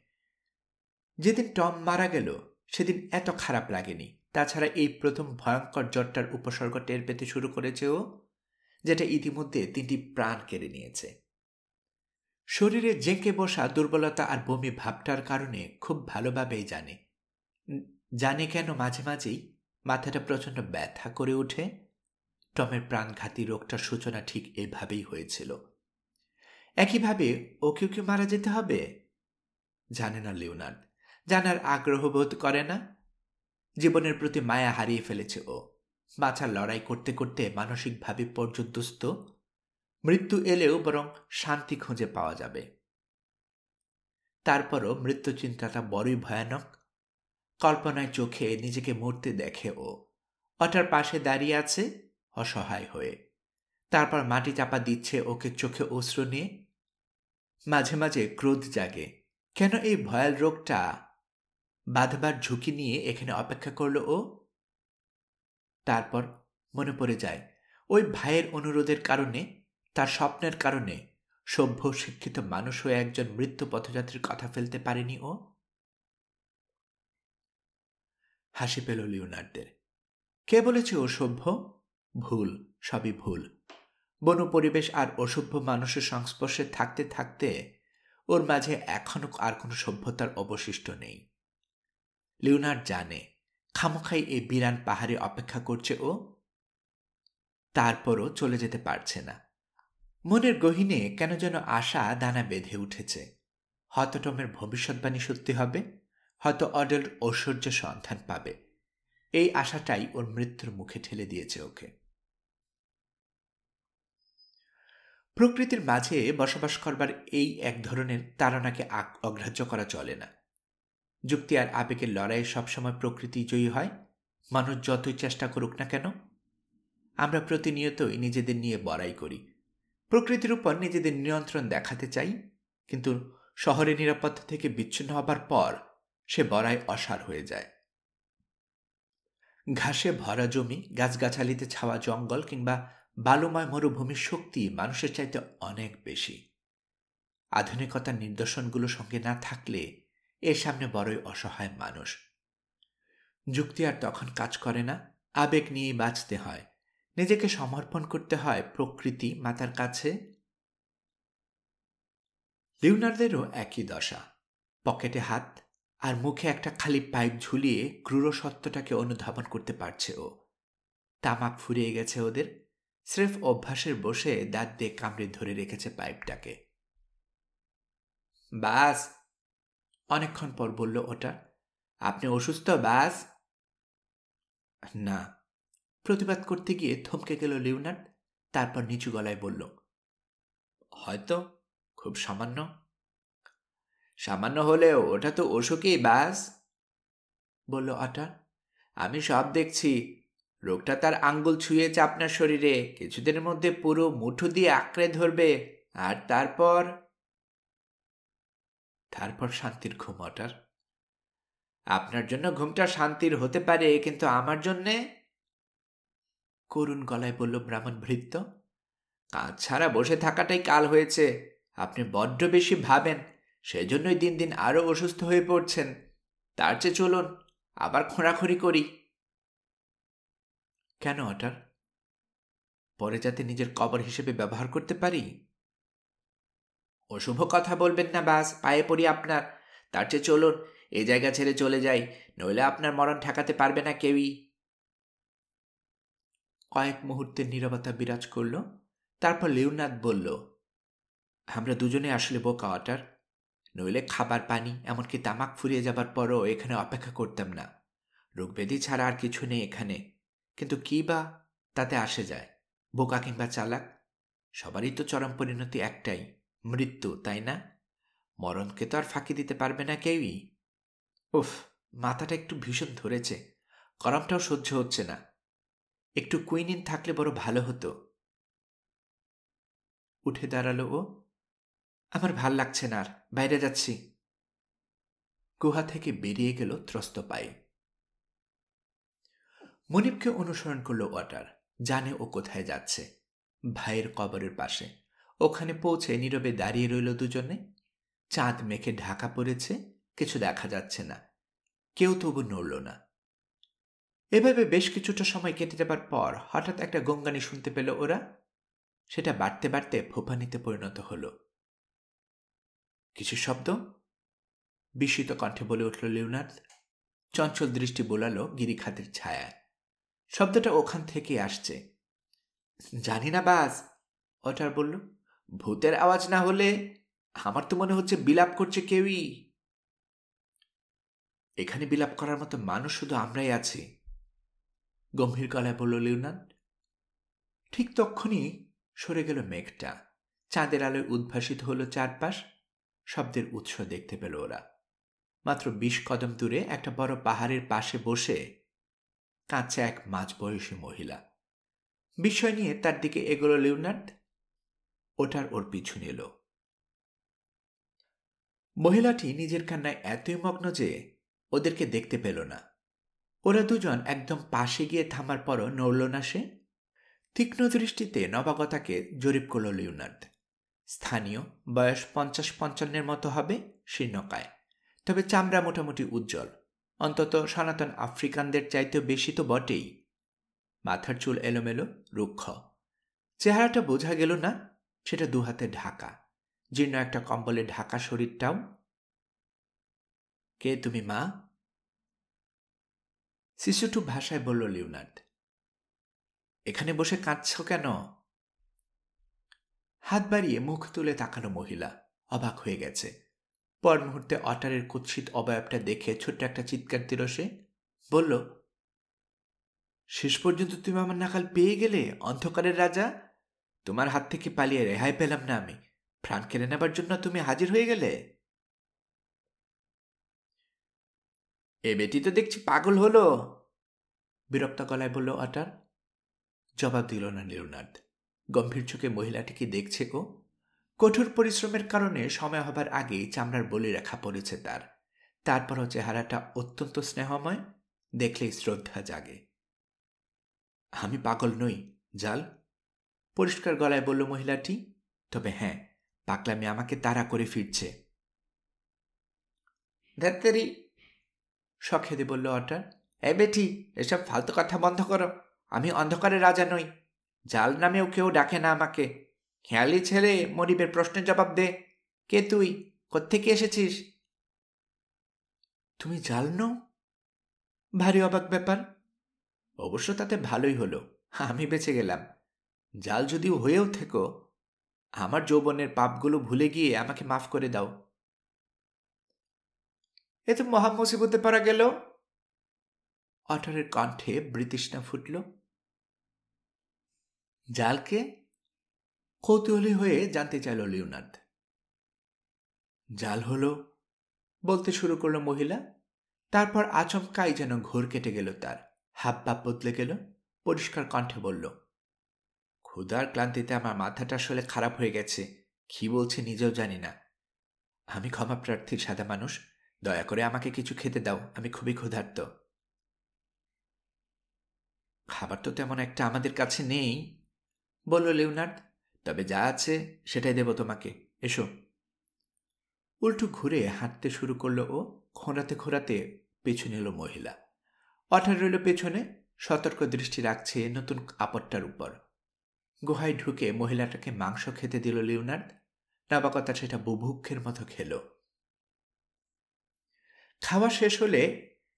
Speaker 1: যেদিন টম মারা গেল সেদিন এত খারাপ লাগেনি। তাছাড়া এই প্রথম ভয়ঙ্কর জ্বরটার উপসর্গ টের পেতে শুরু করেছে ও, যেটা ইতিমধ্যে 3টি প্রাণ কেড়ে নিয়েছে। শরীরে জেঁকে বসা দুর্বলতা আর বমি ভাবটার কারণে খুব ভালোভাবেই জানে কেন মাঝে মাঝেই মাথাটা প্রচণ্ড ব্যথা করে ওঠে। টমের প্রাণঘাতী রোগটার সূচনা ঠিক এভাবেই হয়েছিল। একইভাবে ওকেও কি মারা যেতে হবে? জানে না লিওনার্দ, জানার আগ্রহ বোধ করে না। জীবনের প্রতি মায়া হারিয়ে ফেলেছে ও। বাঁচার লড়াই করতে করতে মানসিকভাবে পর্যুদস্ত। মৃত্যু এলেও বরং শান্তি খুঁজে পাওয়া যাবে। তারপরও মৃত্যু চিন্তাটা বড়ই ভয়ানক। কল্পনায় চোখে নিজেকে মরতে দেখে ও। অটার পাশে দাঁড়িয়ে আছে অসহায় হয়ে। তারপর মাটি চাপা দিচ্ছে ওকে চোখে অশ্রু নিয়ে। মাঝে মাঝে ক্রোধ জাগে, কেন এই ভয়াল রোগটা বাঁধবার ঝুঁকি নিয়ে এখানে অপেক্ষা করলো ও। তারপর মনে পড়ে যায় ওই ভাইয়ের অনুরোধের কারণে, তার স্বপ্নের কারণে সভ্য শিক্ষিত মানুষ হয়ে একজন মৃত্যু পথযাত্রীর কথা ফেলতে পারেনি ও। হাসি পেল লিওনার্দের। কে বলেছে ও সভ্য? ভুল, সবই ভুল। বন পরিবেশ আর অসভ্য মানুষের সংস্পর্শে থাকতে থাকতে ওর মাঝে এখনো আর কোনো সভ্যতার অবশিষ্ট নেই। লিওনার্ড জানে খামোখাই এই বিরান পাহাড়ে অপেক্ষা করছে ও। তারপরও চলে যেতে পারছে না। মনের গহীনে কেন যেন আশা দানা বেঁধে উঠেছে। হয়তো টমের ভবিষ্যৎবাণী সত্যি হবে, হয়তো অডেল ঐশ্বর্যের সন্ধান পাবে। এই আশাটাই ওর মৃত্যুর মুখে ঠেলে দিয়েছে ওকে। প্রকৃতির মাঝে বসবাস করবার এই এক ধরনের তাড়নাকে অগ্রাহ্য করা চলে না। যুক্তি আর আবেগের লড়াইয়ে সবসময় প্রকৃতি জয়ী হয়, মানুষ যতই চেষ্টা করুক না কেন। আমরা প্রতিনিয়তই নিজেদের নিয়ে বড়াই করি, প্রকৃতির উপর নিজেদের নিয়ন্ত্রণ দেখাতে চাই, কিন্তু শহরে নিরাপত্তা থেকে বিচ্ছিন্ন হবার পর সে বড়াই অসার হয়ে যায়। ঘাসে ভরা জমি, গাছগাছালিতে ছাওয়া জঙ্গল কিংবা বালুময় মরুভূমির শক্তি মানুষের চাইতে অনেক বেশি। আধুনিকতার নিদর্শনগুলো সঙ্গে না থাকলে এর সামনে বড়ই অসহায় মানুষ। যুক্তি আর তখন কাজ করে না, আবেগ নিয়েই বাঁচতে হয়, নিজেকে সমর্পণ করতে হয় প্রকৃতি মাতার কাছে। লিওনার্দেরও একই দশা। পকেটে হাত আর মুখে একটা খালি পাইপ ঝুলিয়ে ক্রূর সত্যটাকে অনুধাবন করতে পারছে ও। তামাক ফুরিয়ে গেছে ওদের, স্রেফ অভ্যাসের বসে দাঁত দিয়ে কামড়ে ধরে রেখেছে পাইপটাকে। বাস, অনেকক্ষণ পর বলল ওটা। আপনি অসুস্থ বাস? না। প্রতিবাদ করতে গিয়ে থমকে গেল লিওনার্ড। তারপর নিচু গলায় বলল, হয়তো খুব সামান্য। সামান্য হলেও ওটা তো অসুখই বাস, বলল অটার। আমি সব দেখছি। রোগটা তার আঙ্গুল ছুঁয়েছে আপনার শরীরে, কিছুদিনের মধ্যে পুরো মুঠো দিয়ে আঁকড়ে ধরবে। আর তারপর শান্তির ঘুম অটার। আপনার জন্য ঘুমটা শান্তির হতে পারে, কিন্তু আমার জন্যে, করুণ গলায় বলল ব্রাহ্মণ ভৃত্য, কাজ ছাড়া বসে থাকাটাই কাল হয়েছে। আপনি বড্ড বেশি ভাবেন, সেজন্যই দিন দিন আরো অসুস্থ হয়ে পড়ছেন। তার চেয়ে চলুন আবার খোঁড়াখড়ি করি। কেন অটার? পরে যাতে নিজের কবর হিসেবে ব্যবহার করতে পারি। অশুভ কথা বলবেন না বাস, পায়ে পড়ি আপনার। তার চেয়ে চলুন এই জায়গা ছেড়ে চলে যাই, নইলে আপনার মরণ ঠেকাতে পারবে না কেউই। কয়েক মুহূর্তের নীরবতা বিরাজ করল। তারপর লিওনার্দ বলল, আমরা দুজনে আসলে বোকা অটার, নইলে খাবার পানি এমনকি তামাক ফুরিয়ে যাবার পরও এখানে অপেক্ষা করতাম না। রোগব্যাধি ছাড়া আর কিছু নেই এখানে, কিন্তু কি বা তাতে আসে যায়? বোকা কিংবা চালাক, সবারই তো চরম পরিণতি একটাই, মৃত্যু, তাই না? মরণকে তো আর ফাঁকি দিতে পারবে না কেউই। উফ, মাথাটা একটু ভীষণ ধরেছে, গরমটাও সহ্য হচ্ছে না। একটু কুইনিন থাকলে বড় ভালো হতো। উঠে দাঁড়ালো ও। আমার ভাল লাগছে না আর, বাইরে যাচ্ছি। গুহা থেকে বেরিয়ে গেল ত্রস্ত পায়ে। মনিবকে অনুসরণ করল ওয়াটার। জানে ও কোথায় যাচ্ছে, ভাইয়ের কবরের পাশে। ওখানে পৌঁছে নীরবে দাঁড়িয়ে রইল দুজনে। চাঁদ মেঘে ঢাকা পড়েছে, কিছু দেখা যাচ্ছে না, কেউ তবু নড়ল না। এভাবে বেশ কিছুটা সময় কেটে যাবার পর হঠাৎ একটা গঙ্গানি শুনতে পেল ওরা। সেটা বাড়তে বাড়তে ফোঁপানিতে পরিণত হল। কিছু শব্দ, বিস্মিত কণ্ঠে বলে উঠল লিওনার্দ। চঞ্চল দৃষ্টি বোলালো গিরিখাতের ছায়ায়। শব্দটা ওখান থেকে আসছে। জানি না বাস, ওটার বলল। ভূতের আওয়াজ না হলে আমার তো মনে হচ্ছে বিলাপ করছে কেউই। এখানে বিলাপ করার মতো মানুষ শুধু আমরাই আছি, গম্ভীর গলায় বলল লিওনার্দ। ঠিক তক্ষুনি সরে গেল মেঘটা, চাঁদের আলোয় উদ্ভাসিত হলো চারপাশ। শব্দের উৎস দেখতে পেল ওরা। মাত্র 20 কদম দূরে একটা বড় পাহাড়ের পাশে বসে কাঁদছে এক মাঝবয়সী মহিলা। বিস্ময় নিয়ে তার দিকে এগোলো লিওনার্দ। ওটার ওর পিছু নিল। মহিলাটি নিজের কান্নায় এতই মগ্ন যে ওদেরকে দেখতে পেল না। ওরা দুজন একদম পাশে গিয়ে থামার পরও নড়ল না সে। তীক্ষ্ণ দৃষ্টিতে নবাগতাকে জরিপ করল লিওনার্দ। স্থানীয়, বয়স 50-55 মতো হবে, শীর্ণকায়, তবে চামড়া মোটামুটি উজ্জ্বল, অন্তত সনাতন আফ্রিকানদের চাইতেও বেশি তো বটেই। মাথার চুল এলোমেলো, রুক্ষ। চেহারাটা বোঝা গেল না, সেটা দুহাতে ঢাকা, জীর্ণ একটা কম্বলে ঢাকা শরীরটাও। কে তুমি মা? শিশুটু ভাষায় বলল লিওনার্দ। এখানে বসে কাঁদছ কেন? হাত বাড়িয়ে মুখ তুলে তাকানো মহিলা অবাক হয়ে গেছে। পর মুহূর্তে অটারের কুৎসিত অবয়বটা দেখে ছোট্ট একটা চিৎকার দিল সে। বলল, শেষ পর্যন্ত তুমি আমার নাকাল পেয়ে গেলে, অন্ধকারের রাজা। তোমার হাত থেকে পালিয়ে রেহাই পেলাম না আমি, প্রাণ কেড়ে নেবার জন্য তুমি হাজির হয়ে গেলে। এ বেটি তো দেখছি পাগল হলো, বিরক্ত গলায় বলল অটার। জবাব দিল না লিওনার্দ। গম্ভীর চোখে মহিলাটিকে দেখছে ও। কঠোর পরিশ্রমের কারণে সময় হবার আগেই চামড়ার বলি রেখা পড়েছে তার। তারপরও চেহারাটা অত্যন্ত স্নেহময়, দেখলেই শ্রদ্ধা জাগে। আমি পাগল নই, জাল, পরিষ্কার গলায় বলল মহিলাটি। তবে হ্যাঁ, পাগলামি আমাকে তাড়া করে ফিরছে। ধ্যাত্তেরি, শখেদে বলল অটার। এ বেটি, এসব ফালতু কথা বন্ধ করো। আমি অন্ধকারের রাজা নই। জাল নামেও কেউ ডাকে না আমাকে। খেয়ালি ছেলে, মনিবের প্রশ্নের জবাব দে। কে তুই? কোত্থেকে এসেছিস? তুমি জাল নও? ভারী অবাক ব্যাপার। অবশ্য তাতে ভালোই হলো, আমি বেঁচে গেলাম। জাল যদিও হয়েও থেকো, আমার যৌবনের পাপগুলো ভুলে গিয়ে আমাকে মাফ করে দাও। এ তো মহা মুসিবতে পড়া গেল। অটারের কণ্ঠে বৃতৃষ্ণা ফুটল। জালকে? কৌতূহলী হয়ে জানতে চাইল লিওনার্দ। জাল হলো, বলতে শুরু করলো মহিলা। তারপর আচমকাই যেন ঘোর কেটে গেল তার, হাব ভাব বদলে গেল। পরিষ্কার কণ্ঠে বলল, ক্ষুধার ক্লান্তিতে আমার মাথাটা আসলে খারাপ হয়ে গেছে। কি বলছে নিজেও জানি না। আমি ক্ষমা প্রার্থীর সাদা মানুষ, দয়া করে আমাকে কিছু খেতে দাও, আমি খুবই ক্ষুধার্ত। খাবার তো তেমন একটা আমাদের কাছে নেই, বলল লিওনার্দ, তবে যা আছে সেটাই দেব তোমাকে। এসো। উল্টো ঘুরে হাঁটতে শুরু করলো ও। খোঁড়াতে খোঁড়াতে পেছু নিল মহিলা। অঠার রইল পেছনে, সতর্ক দৃষ্টি রাখছে নতুন আপদটার উপর। গুহায় ঢুকে মহিলাটাকে মাংস খেতে দিল লিওনার্দ। নবাগতা সেটা বুভুক্ষের মতো খেল। খাওয়া শেষ হলে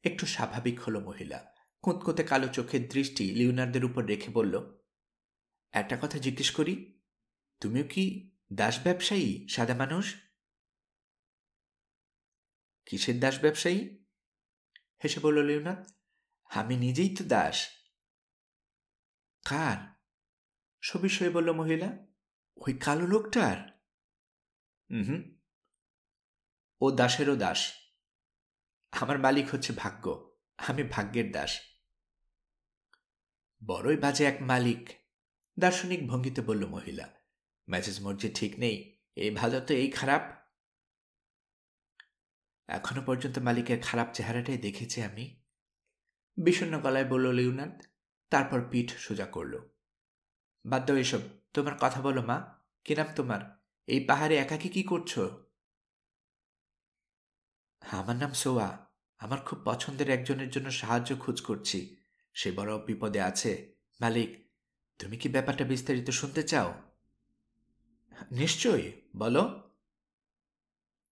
Speaker 1: একটু স্বাভাবিক হলো মহিলা। কুঁতকুঁতে কালো চোখের দৃষ্টি লিওনার্দের উপর রেখে বলল, একটা কথা জিজ্ঞেস করি, তুমিও কি দাস ব্যবসায়ী, সাদা মানুষ? কিসের দাস ব্যবসায়ী? হেসে বলল লিওনার্দ। আমি নিজেই তো দাস। কার? সবিস্ময়ে বলল মহিলা। ওই কালো লোকটার? হুম, ও দাসেরও দাস। আমার মালিক হচ্ছে ভাগ্য, আমি ভাগ্যের দাস। বড়ই বাজে এক মালিক, দার্শনিক ভঙ্গিতে বলল মহিলা। মেজাজ মর্জি ঠিক নেই, এই ভালো তো এই খারাপ। এখনো পর্যন্ত মালিকের খারাপ চেহারাটাই দেখেছি আমি, বিষণ্ণ গলায় বলল লিওনার্দ। তারপর পিঠ সোজা করল। বাদ দাও এসব, তোমার কথা বলো মা। কি নাম তোমার? এই পাহাড়ে একাকী কি করছো? আমার নাম সোয়া। আমার খুব পছন্দের একজনের জন্য সাহায্য খোঁজ করছি, সে বড় বিপদে আছে। মালিক, তুমি কি ব্যাপারটা বিস্তারিত শুনতে চাও? নিশ্চয়ই, বলো।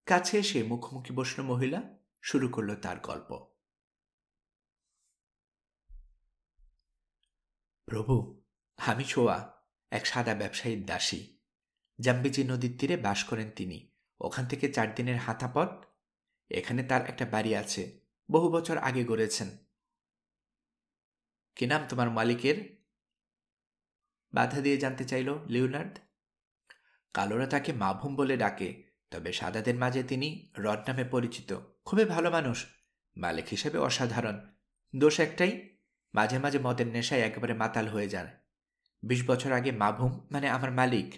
Speaker 1: কাছে এসে মুখোমুখি বসল মহিলা, শুরু করলো তার গল্প। প্রভু, আমি ছোয়া, এক সাদা ব্যবসায়ীর দাসী। জাম্বিজি নদীর তীরে বাস করেন তিনি। ওখান থেকে 4 দিনের হাঁটা পথ। এখানে তার একটা বাড়ি আছে, বহু বছর আগে গড়েছেন। কি নাম তোমার মালিকের? বাধা দিয়ে জানতে চাইল লিওনার্দ। কালোরা তাকে মাভুম বলে ডাকে, তবে সাদাদের মাঝে তিনি রড নামে পরিচিত। খুবই ভালো মানুষ, মালিক হিসেবে অসাধারণ। দোষ একটাই, মাঝে মাঝে মদের নেশায় একেবারে মাতাল হয়ে যান। 20 বছর আগে মাভুম মানে আমার মালিক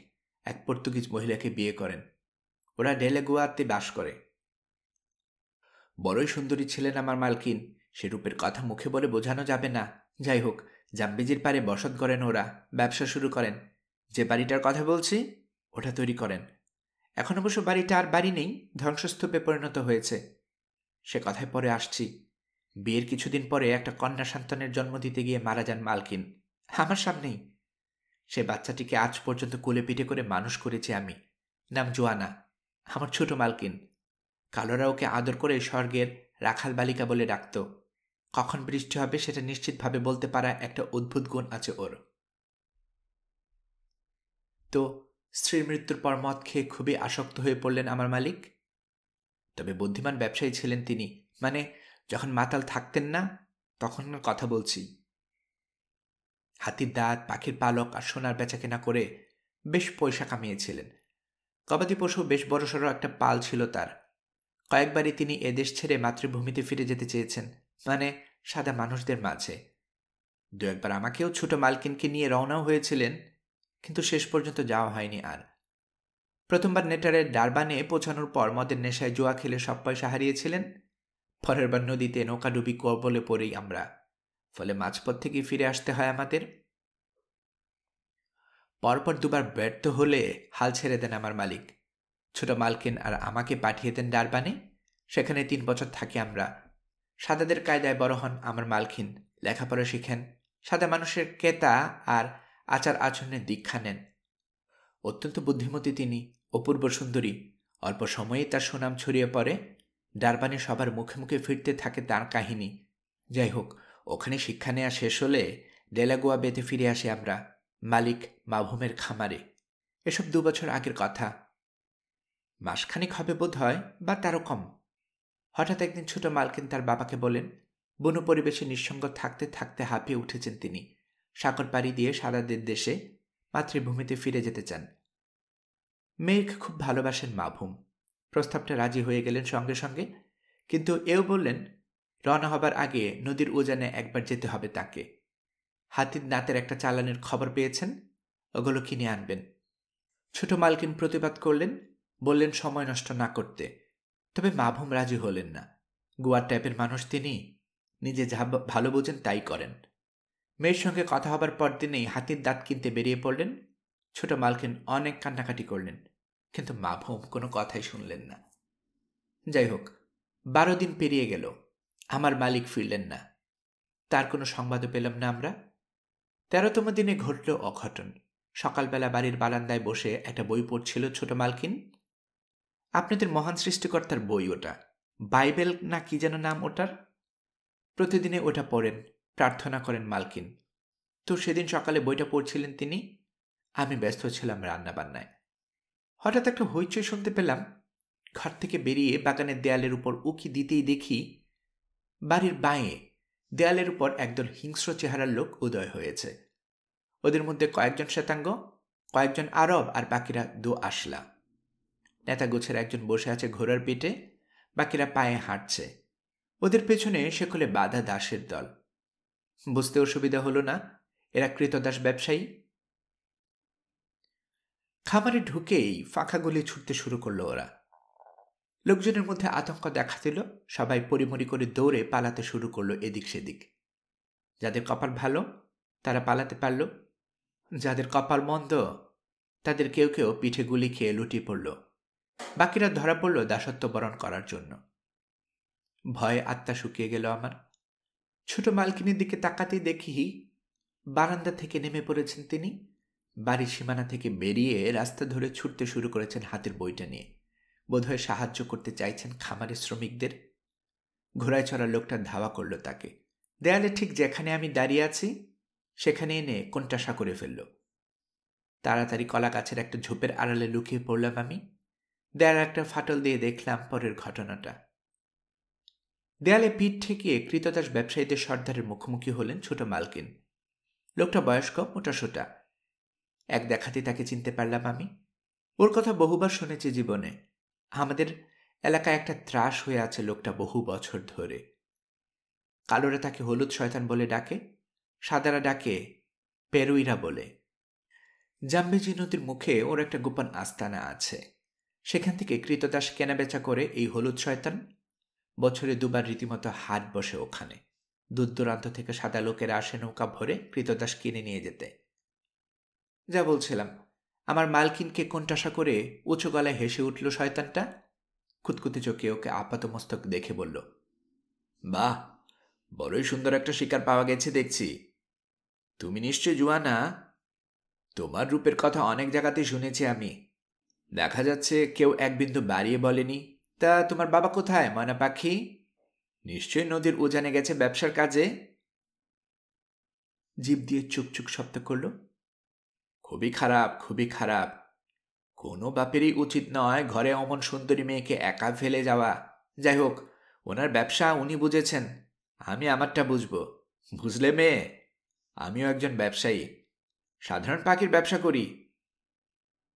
Speaker 1: এক পর্তুগিজ মহিলাকে বিয়ে করেন। ওরা ডেলেগুয়াতে বাস করে। বড়ই সুন্দরী ছিলেন আমার মালকিন, সে রূপের কথা মুখে বলে বোঝানো যাবে না। যাই হোক, জাম্বিজির পারে বসত করেন ওরা, ব্যবসা শুরু করেন। যে বাড়িটার কথা বলছি ওটা তৈরি করেন। এখন অবশ্য বাড়িটা আর বাড়ি নেই, ধ্বংসস্তূপে পরিণত হয়েছে। সে কথায় পরে আসছি। বিয়ের কিছুদিন পরে একটা কন্যা সন্তানের জন্ম দিতে গিয়ে মারা যান মালকিন, আমার সামনেই। সে বাচ্চাটিকে আজ পর্যন্ত কোলে পিঠে করে মানুষ করেছি আমি। নাম জোয়ানা, আমার ছোট মালকিন। কালোরা ওকে আদর করে স্বর্গের রাখাল বালিকা বলে ডাকত। কখন বৃষ্টি হবে সেটা নিশ্চিতভাবে বলতে পারা একটা অদ্ভুত গুণ আছে ওর। তো স্ত্রীর মৃত্যুর পর মদ খেয়ে খুবই আসক্ত হয়ে পড়লেন আমার মালিক। তবে বুদ্ধিমান ব্যবসায়ী ছিলেন তিনি, মানে যখন মাতাল থাকতেন না তখনকার কথা বলছি। হাতির দাঁত, পাখির পালক আর সোনার বেচাকেনা করে বেশ পয়সা কামিয়েছিলেন। গবাদি পশু বেশ বড়সড় একটা পাল ছিল তার। কয়েকবারই তিনি এদেশ ছেড়ে মাতৃভূমিতে ফিরে যেতে চেয়েছেন, মানে সাদা মানুষদের মাঝে। দু একবার আমাকেও ছোট মালকিনকে নিয়ে রওনাও হয়েছিলেন, কিন্তু শেষ পর্যন্ত যাওয়া হয়নি আর। প্রথমবার নেটারের ডারবানে পৌঁছানোর পর মদের নেশায় জুয়া খেলে সব পয়সা হারিয়েছিলেন। পরের বার নদীতে নৌকাডুবি কবলে পড়েই আমরা, ফলে মাঝপথ থেকেই ফিরে আসতে হয় আমাদের। পরপর দুবার ব্যর্থ হলে হাল ছেড়ে দেন আমার মালিক। ছোট মালকিন আর আমাকে পাঠিয়ে দেন ডারবানে। সেখানে 3 বছর থাকি আমরা। সাদাদের কায়দায় বড় হন আমার মালকিন, লেখাপড়া শিখেন, সাদা মানুষের কেতা আর আচার আচরণের দীক্ষা নেন। অত্যন্ত বুদ্ধিমতী তিনি, অপূর্ব সুন্দরী। অল্প সময়েই তার সুনাম ছড়িয়ে পড়ে। ডারবানে সবার মুখে মুখে ফিরতে থাকে তার কাহিনী। যাই হোক, ওখানে শিক্ষা নেওয়া শেষ হলে ডেলাগোয়া বেতে ফিরে আসি আমরা, মালিক মাভুমের খামারে। এসব 2 বছর আগের কথা। মাসখানেক হবে বোধ হয়, বা তারও কম। হঠাৎ একদিন ছোট মালকিন তার বাবাকে বলেন, বনু পরিবেশে নিঃসঙ্গ থাকতে থাকতে হাঁপিয়ে উঠেছেন তিনি। সাগর পাড়ি দিয়ে সাদাদের দেশে মাতৃভূমিতে ফিরে যেতে চান। মেয়েকে খুব ভালোবাসেন মাভুম। প্রস্তাবটা রাজি হয়ে গেলেন সঙ্গে সঙ্গে, কিন্তু এও বললেন রওনা হবার আগে নদীর উজানে একবার যেতে হবে তাকে। হাতির দাঁতের একটা চালানের খবর পেয়েছেন, ওগুলো কিনে আনবেন। ছোট মালকিন প্রতিবাদ করলেন, বললেন সময় নষ্ট না করতে। তবে মাভুম রাজি হলেন না। গোয়ার টাইপের মানুষ তিনি, নিজে যা ভালো বোঝেন তাই করেন। মেয়ের সঙ্গে কথা হবার পর দিনেই হাতির দাঁত কিনতে বেরিয়ে পড়লেন। ছোট মালকিন অনেক কান্নাকাটি করলেন, কিন্তু মাভুম কোনো কথাই শুনলেন না। যাই হোক, 12 দিন পেরিয়ে গেল, আমার মালিক ফিরলেন না। তার কোনো সংবাদও পেলাম না আমরা। 13তম দিনে ঘটল অঘটন। সকালবেলা বাড়ির বারান্দায় বসে একটা বই পড়ছিল ছোট মালকিন। আপনাদের মহান সৃষ্টিকর্তার বই ওটা, বাইবেল না কি যেন নাম ওটার। প্রতিদিনে ওটা পড়েন, প্রার্থনা করেন মালকিন। তো সেদিন সকালে বইটা পড়ছিলেন তিনি, আমি ব্যস্ত ছিলাম রান্নাবান্নায়। হঠাৎ একটা হইচই শুনতে পেলাম। ঘর থেকে বেরিয়ে বাগানের দেয়ালের উপর উকি দিতেই দেখি বাড়ির বাঁয়ে দেয়ালের উপর একদল হিংস্র চেহারার লোক উদয় হয়েছে। ওদের মধ্যে কয়েকজন শ্বেতাঙ্গ, কয়েকজন আরব, আর বাকিরা দো আসলা। নেতা গোছের একজন বসে আছে ঘোড়ার পিঠে, বাকিরা পায়ে হাঁটছে। ওদের পেছনে সেকলে বাঁধা দাসের দল। বুঝতে অসুবিধা হলো না, এরা কৃতদাস ব্যবসায়ী। খামারে ঢুকেই ফাঁকা গুলি ছুটতে শুরু করলো ওরা। লোকজনের মধ্যে আতঙ্ক দেখা দিল, সবাই পরিমরি করে দৌড়ে পালাতে শুরু করলো এদিক সেদিক। যাদের কপাল ভালো তারা পালাতে পারল, যাদের কপাল মন্দ তাদের কেউ কেউ পিঠে গুলি খেয়ে লুটিয়ে পড়ল। বাকিরা ধরা পড়ল দাসত্ব বরণ করার জন্য। ভয়ে আত্মা শুকিয়ে গেল আমার। ছোট মালকিনের দিকে তাকাতেই দেখি বারান্দা থেকে নেমে পড়েছেন তিনি। বাড়ির সীমানা থেকে বেরিয়ে রাস্তা ধরে ছুটতে শুরু করেছেন হাতের বইটা নিয়ে। বোধহয় সাহায্য করতে চাইছেন খামারের শ্রমিকদের। ঘোড়ায় চড়া লোকটা ধাওয়া করল তাকে। দেয়ালে ঠিক যেখানে আমি দাঁড়িয়ে আছি সেখানে এনে কোণঠাসা করে ফেলল। তাড়াতাড়ি কলা গাছের একটা ঝোপের আড়ালে লুকিয়ে পড়লাম আমি। দেয়ালে একটা ফাটল দিয়ে দেখলাম পরের ঘটনাটা। দেয়ালে পিঠ ঠেকিয়ে কৃতদাস ব্যবসায়ীদের সর্দারের মুখোমুখি হলেন ছোট মালকিন। লোকটা বয়স্ক, মোটাসোটা। এক দেখাতেই তাকে চিনতে পারলাম আমি। ওর কথা বহুবার শুনেছি জীবনে। আমাদের এলাকায় একটা ত্রাস হয়ে আছে লোকটা বহু বছর ধরে। কালোরা তাকে হলুদ শয়তান বলে ডাকে, সাদারা ডাকে পেরুইরা বলে। জাম্বেজি নদীর মুখে ওর একটা গোপন আস্তানা আছে। সেখান থেকে কৃতদাস কেনাবেচা করে এই হলুদ শয়তান। বছরে দুবার রীতিমতো হাট বসে ওখানে। দূর দূরান্ত থেকে সাদা লোকেরা আসে নৌকা ভরে কৃতদাস কিনে নিয়ে যেতে। যা বলছিলাম, আমার মালকিনকে কোণঠাসা করে উঁচু গলায় হেসে উঠল শয়তানটা। খুঁতখুঁতে চোখে ওকে আপাতমস্তক দেখে বলল, বাহ, বড়ই সুন্দর একটা শিকার পাওয়া গেছে দেখছি। তুমি নিশ্চয় জুয়ানা? তোমার রূপের কথা অনেক জায়গাতেই শুনেছি আমি। দেখা যাচ্ছে কেউ এক বিন্দু বাড়িয়ে বলেনি। তা তোমার বাবা কোথায়, ময়না পাখি? নিশ্চয়ই নদীর উজানে গেছে ব্যবসার কাজে। জিভ দিয়ে চুকচুক শব্দ করল। খুবই খারাপ, খুবই খারাপ। কোনো বাপেরই উচিত নয় ঘরে অমন সুন্দরী মেয়েকে একা ফেলে যাওয়া। যাই হোক, ওনার ব্যবসা উনি বুঝেছেন, আমি আমারটা বুঝব। বুঝলে মেয়ে, আমিও একজন ব্যবসায়ী, সাধারণ পাখির ব্যবসা করি।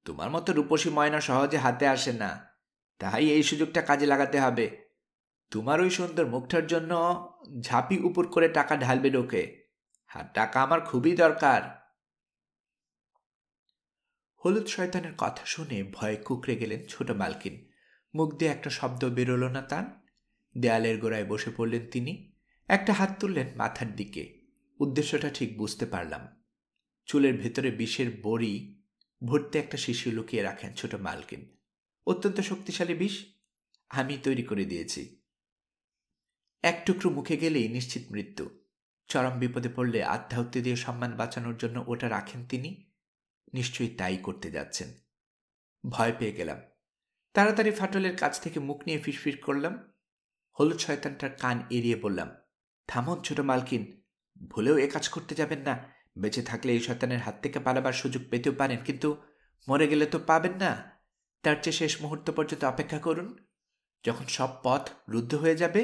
Speaker 1: তোমার মতো রূপসী ময়না সহজে হাতে আসে না, তাই এই সুযোগটা কাজে লাগাতে হবে। তোমার ওই সুন্দর মুখটার জন্য ঝাঁপি উপর করে টাকা ঢালবে লোকে, আর টাকা আমার খুবই দরকার। হলুদ শয়তানের কথা শুনে ভয়ে কুঁকড়ে গেলেন ছোট মালকিন। মুখ দিয়ে একটা শব্দ বেরোল না তার। দেয়ালের গোড়ায় বসে পড়লেন তিনি। একটা হাত তুললেন মাথার দিকে। উদ্দেশ্যটা ঠিক বুঝতে পারলাম। চুলের ভেতরে বিষের বড়ি ভর্তি একটা শিশু লুকিয়ে রাখেন ছোট মালকিন। অত্যন্ত শক্তিশালী বিষ, আমি তৈরি করে দিয়েছি। এক টুকরো মুখে গেলেই নিশ্চিত মৃত্যু। চরম বিপদে পড়লে আত্মাহুতি দিয়ে সম্মান বাঁচানোর জন্য ওটা রাখেন তিনি। নিশ্চয়ই তাই করতে যাচ্ছেন। ভয় পেয়ে গেলাম। তাড়াতাড়ি ফাটলের কাছ থেকে মুখ নিয়ে ফিসফিস করলাম। হলুদ শয়তানটার কান এড়িয়ে বললাম, থামুন ছোট মালকিন, ভুলেও এ কাজ করতে যাবেন না। বেঁচে থাকলে এই শয়তানের হাত থেকে পালাবার সুযোগ পেতেও পারেন, কিন্তু মরে গেলে তো পাবেন না। তার চেয়ে শেষ মুহূর্ত পর্যন্ত অপেক্ষা করুন। যখন সব পথ রুদ্ধ হয়ে যাবে,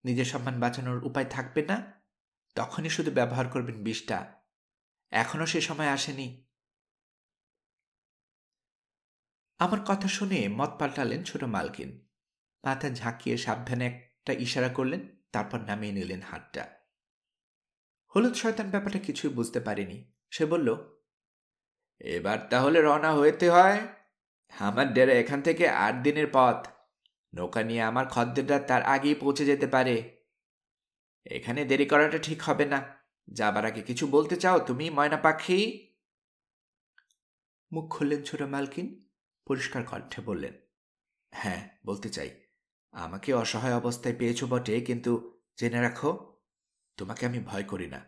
Speaker 1: নিজের সম্মান বাঁচানোর উপায় থাকবে না, তখনই শুধু ব্যবহার করবেন বিষটা। এখনো সে সময় আসেনি। আমার কথা শুনে মত পাল্টালেন ছোট মালকিন। মাথা ঝাঁকিয়ে সাবধানে একটা ইশারা করলেন, তারপর নামিয়ে নিলেন হাতটা। হলুদ শয়তান ব্যাপারটা কিছুই বুঝতে পারেনি। সে বলল, এবার তাহলে রওনা হইতে হয়। আমার ডেরা এখান থেকে 8 দিনের পথ। নৌকা নিয়ে আমার খদ্দেররা তার আগেই পৌঁছে যেতে পারে। এখানে দেরি করাটা ঠিক হবে না। যাবার আগে কিছু বলতে চাও তুমি, ময়না পাখি? মুখ খুললেন ছোট মালকিন। পরিষ্কার কণ্ঠে বললেন, হ্যাঁ, বলতে চাই। আমাকে অসহায় অবস্থায় পেয়েছ বটে, কিন্তু জেনে রাখো, তোমাকে আমি ভয় করি না।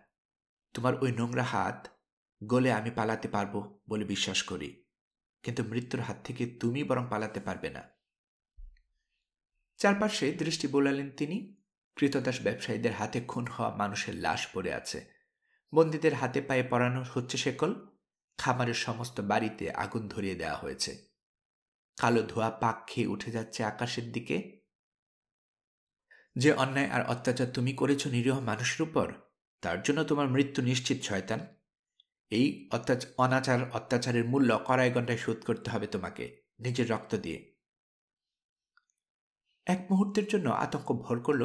Speaker 1: তোমার ওই নোংরা হাত গলে আমি পালাতে পারবো বলে বিশ্বাস করি, কিন্তু মৃত্যুর হাত থেকে তুমি বরং পালাতে পারবে না। চারপাশে দৃষ্টি বোলালেন তিনি। কৃতদাস ব্যবসায়ীদের হাতে খুন হওয়া মানুষের লাশ পড়ে আছে। বন্দীদের হাতে পায়ে পরানো হচ্ছে শেকল। খামারের সমস্ত বাড়িতে আগুন ধরিয়ে দেওয়া হয়েছে। কালো ধোঁয়া পাক খেয়ে উঠে যাচ্ছে আকাশের দিকে। যে অন্যায় আর অত্যাচার তুমি করেছ নিরীহ মানুষের উপর, তার জন্য তোমার মৃত্যু নিশ্চিত শয়তান। এই অত্যাচারের মূল্য কড়াই গন্ডায় শোধ করতে হবে তোমাকে, নিজের রক্ত দিয়ে। এক মুহূর্তের জন্য আতঙ্ক ভর করল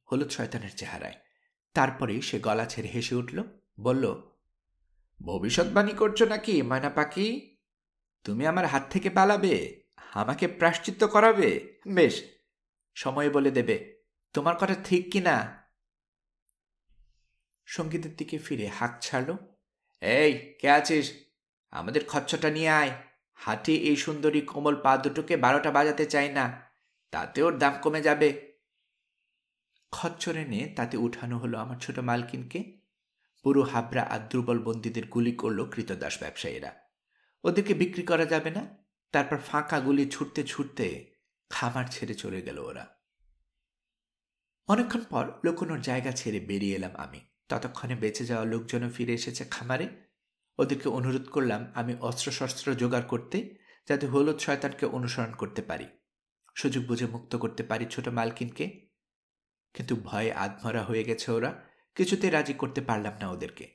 Speaker 1: হলুদ শয়তানের চেহারায়। তারপরেই সে গলা ছেড়ে হেসে উঠল, বলল, ভবিষ্যৎবাণী করছো নাকি ময়না পাখি? তুমি আমার হাত থেকে পালাবে, আমাকে প্রায়শ্চিত্ত করাবে? বেশ, সময় বলে দেবে তোমার কথা ঠিক কিনা। সঙ্গীতের দিকে ফিরে হাঁক ছাড়ল, এই কে আছিস? আমাদের খচ্চটা নিয়ে আয়। হাঁটি এই সুন্দরী কোমল পা দুটোকে 12টা বাজাতে চাই না, তাতে ওর দাম কমে যাবে। খচ্চর এনে তাতে উঠানো হলো আমার ছোট মালকিনকে। পুরো হাবড়া আর দুর্বল বন্দীদের গুলি করল কৃতদাস ব্যবসায়ীরা। ওদেরকে বিক্রি করা যাবে না। তারপর ফাঁকা গুলি ছুটতে ছুটতে খামার ছেড়ে চলে গেল ওরা। অনেকক্ষণ পর লুকোনোর জায়গা ছেড়ে বেরিয়ে এলাম আমি। ততক্ষণে বেঁচে যাওয়া লোকজনও ফিরে এসেছে খামারে। ওদেরকে অনুরোধ করলাম আমি অস্ত্রশস্ত্র জোগাড় করতে, যাতে হলুদ শয়তানকে অনুসরণ করতে পারি, সুযোগ বুঝে মুক্ত করতে পারি ছোট মালকিনকে। কিন্তু ভয়ে আধমরা হয়ে গেছে ওরা, কিছুতে রাজি করতে পারলাম না ওদেরকে।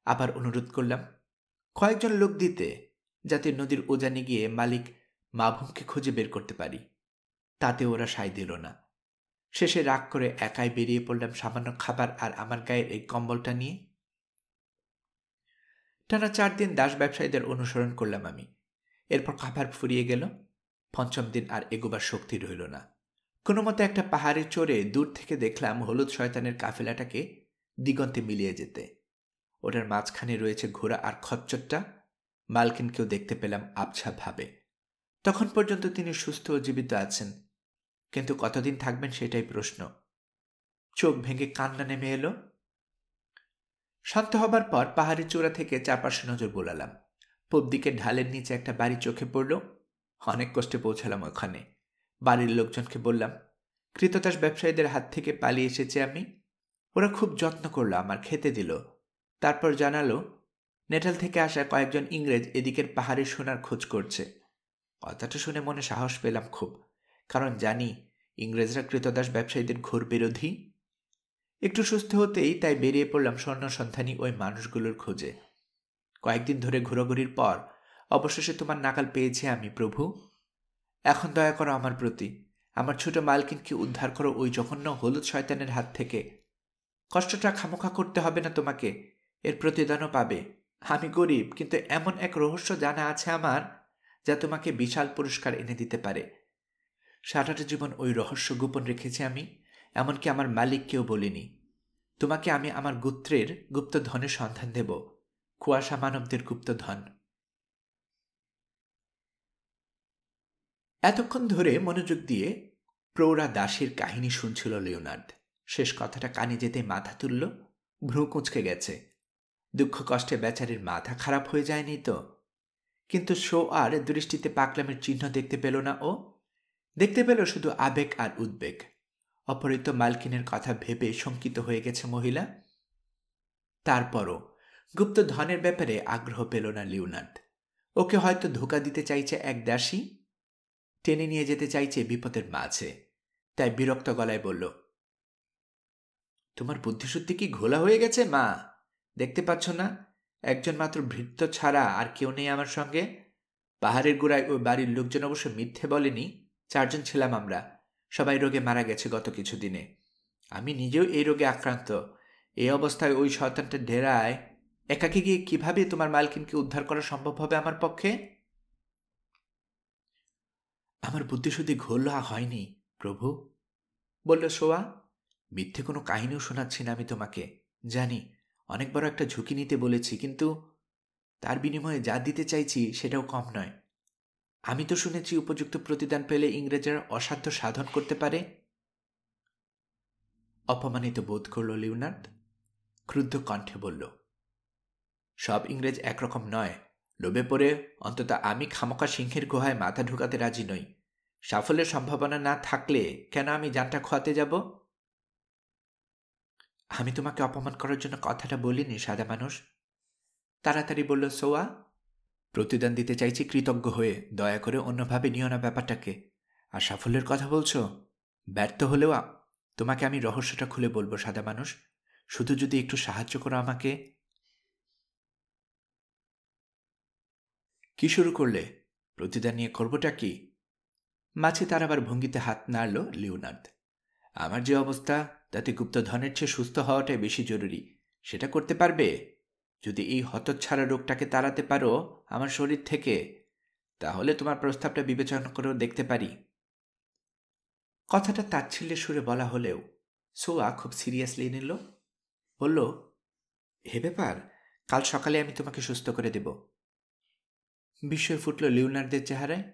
Speaker 1: আবার অনুরোধ করলাম কয়েকজন লোক দিতে, যাতে নদীর উজানে গিয়ে মালিক মাভুমকে খুঁজে বের করতে পারি। তাতে ওরা সায় দিল না। শেষে রাগ করে একাই বেরিয়ে পড়লাম সামান্য খাবার আর আমার গায়ের এই কম্বলটা নিয়ে। টানা 4 দিন দাস ব্যবসায়ীদের অনুসরণ করলাম আমি। এরপর খাবার ফুরিয়ে গেল। 5ম দিন আর এগোবার শক্তি রইল না। কোনো মতে একটা পাহাড়ে চড়ে দূর থেকে দেখলাম হলুদ শয়তানের কাফেলাটাকে দিগন্তে মিলিয়ে যেতে। ওটার মাঝখানে রয়েছে ঘোড়া আর খচ্চরটা। মালকিনকেও দেখতে পেলাম আবছা ভাবে। তখন পর্যন্ত তিনি সুস্থ ও জীবিত আছেন, কিন্তু কতদিন থাকবেন সেটাই প্রশ্ন। চোখ ভেঙে কান্না নেমে এলো। শান্ত হবার পর পাহাড়ের চূড়া থেকে চারপাশে নজর বোলালাম। পূব দিকে ঢালের নিচে একটা বাড়ি চোখে পড়ল। অনেক কষ্টে পৌঁছালাম ওখানে। বাড়ির লোকজনকে বললাম কৃতদাস ব্যবসায়ীদের হাত থেকে পালিয়ে এসেছে আমি। ওরা খুব যত্ন করলো, আমার খেতে দিল। তারপর জানালো নেটাল থেকে আসা কয়েকজন ইংরেজ এদিকের পাহাড়ে সোনার খোঁজ করছে। কথাটা শুনে মনে সাহস পেলাম খুব, কারণ জানি ইংরেজরা কৃতদাস ব্যবসায়ীদের ঘোর বিরোধী। একটু সুস্থ হতেই তাই বেরিয়ে পড়লাম স্বর্ণ সন্ধানী ওই মানুষগুলোর খোঁজে। কয়েকদিন ধরে ঘোরাঘুরির পর অবশেষে তোমার নাগাল পেয়েছি আমি, প্রভু। এখন দয়া করো আমার প্রতি। আমার ছোট মালকিনকে উদ্ধার করো ওই জঘন্য হলুদ শয়তানের হাত থেকে। কষ্টটা খামোখা করতে হবে না তোমাকে, এর প্রতিদানও পাবে। আমি গরিব, কিন্তু এমন এক রহস্য জানা আছে আমার, যা তোমাকে বিশাল পুরস্কার এনে দিতে পারে। সারাটা জীবন ওই রহস্য গোপন রেখেছি আমি, এমনকি আমার মালিককেও বলিনি। তোমাকে আমি আমার গোত্রের গুপ্তধনের সন্ধান দেব, কুয়াশা মানবদের গুপ্তধন। এতক্ষণ ধরে মনোযোগ দিয়ে প্রৌঢ়া দাসীর কাহিনী শুনছিল লিওনার্দ। শেষ কথাটা কানে যেতে মাথা তুলল, ভ্রু কুঁচকে গেছে। দুঃখ কষ্টে বেচারির মাথা খারাপ হয়ে যায়নি তো? কিন্তু শো আর দৃষ্টিতে পাকলামের চিহ্ন দেখতে পেল না ও। দেখতে পেল শুধু আবেগ আর উদ্বেগ। অপহৃত মালকিনের কথা ভেবে শঙ্কিত হয়ে গেছে মহিলা। তারপরও গুপ্ত ধনের ব্যাপারে আগ্রহ পেল না লিওনার্দ। ওকে হয়তো ধোঁকা দিতে চাইছে এক দাসী, টেনে নিয়ে যেতে চাইছে বিপদের মাঝে। তাই বিরক্ত গলায় বলল, তোমার বুদ্ধিশুদ্ধি কি ঘোলা হয়ে গেছে মা? দেখতে পাচ্ছ না একজন মাত্র ভৃত্য ছাড়া আর কেউ নেই আমার সঙ্গে? পাহাড়ের গোড়ায় ওই বাড়ির লোকজন অবশ্য মিথ্যে বলেনি। 4 জন ছিলাম আমরা, সবাই রোগে মারা গেছে গত কিছুদিনে। আমি নিজেও এই রোগে আক্রান্ত। এই অবস্থায় ওই শয়তানটা ডেরায় একাকে গিয়ে কিভাবে তোমার মালকিনকে উদ্ধার করা সম্ভব হবে আমার পক্ষে? আমার বুদ্ধিশুদ্ধি ঘোলা হয়নি প্রভু, বলল সোয়া। মিথ্যে কোনো কাহিনীও শোনাচ্ছি না আমি তোমাকে। জানি অনেক বড় একটা ঝুঁকি নিতে বলেছি, কিন্তু তার বিনিময়ে যা দিতে চাইছি সেটাও কম নয়। আমি তো শুনেছি উপযুক্ত প্রতিদান পেলে ইংরেজরা অসাধ্য সাধন করতে পারে। অপমানিত বোধ করল লিওনার্দ। ক্রুদ্ধ কণ্ঠে বলল, সব ইংরেজ একরকম নয়। লোভে পড়ে অন্তত আমি খামোকা সিংহের গুহায় মাথা ঢুকাতে রাজি নই। সাফল্যের সম্ভাবনা না থাকলে কেন আমি জানটা খোয়াতে যাব? আমি তোমাকে অপমান করার জন্য কথাটা বলিনি, সাদা মানুষ, তাড়াতাড়ি বলল সোয়া। প্রতিদান দিতে চাইছি কৃতজ্ঞ হয়ে, দয়া করে অন্যভাবে নিও না ব্যাপারটাকে। আর সাফল্যের কথা বলছো? ব্যর্থ হলেও তোমাকে আমি রহস্যটা খুলে বলবো, সাদা মানুষ। শুধু যদি একটু সাহায্য করো আমাকে। কি শুরু করলে? প্রতিদান নিয়ে করবোটা কি? মাছি তার আবার ভঙ্গিতে হাত নাড়ল লিওনার্দ। আমার যে অবস্থা, তাতে গুপ্তধনের চেয়ে সুস্থ হওয়াটাই বেশি জরুরি। সেটা করতে পারবে? যদি এই হতচ্ছাড়া রোগটাকে তাড়াতে পারো আমার শরীর থেকে, তাহলে তোমার প্রস্তাবটা বিবেচনা করেও দেখতে পারি। কথাটা তাচ্ছিল্যের সুরে বলা হলেও সোয়া খুব সিরিয়াসলি নিল। বলল, হে ব্যাপার, কাল সকালে আমি তোমাকে সুস্থ করে দেব। বিস্ময় ফুটল লিওনার্দের চেহারায়।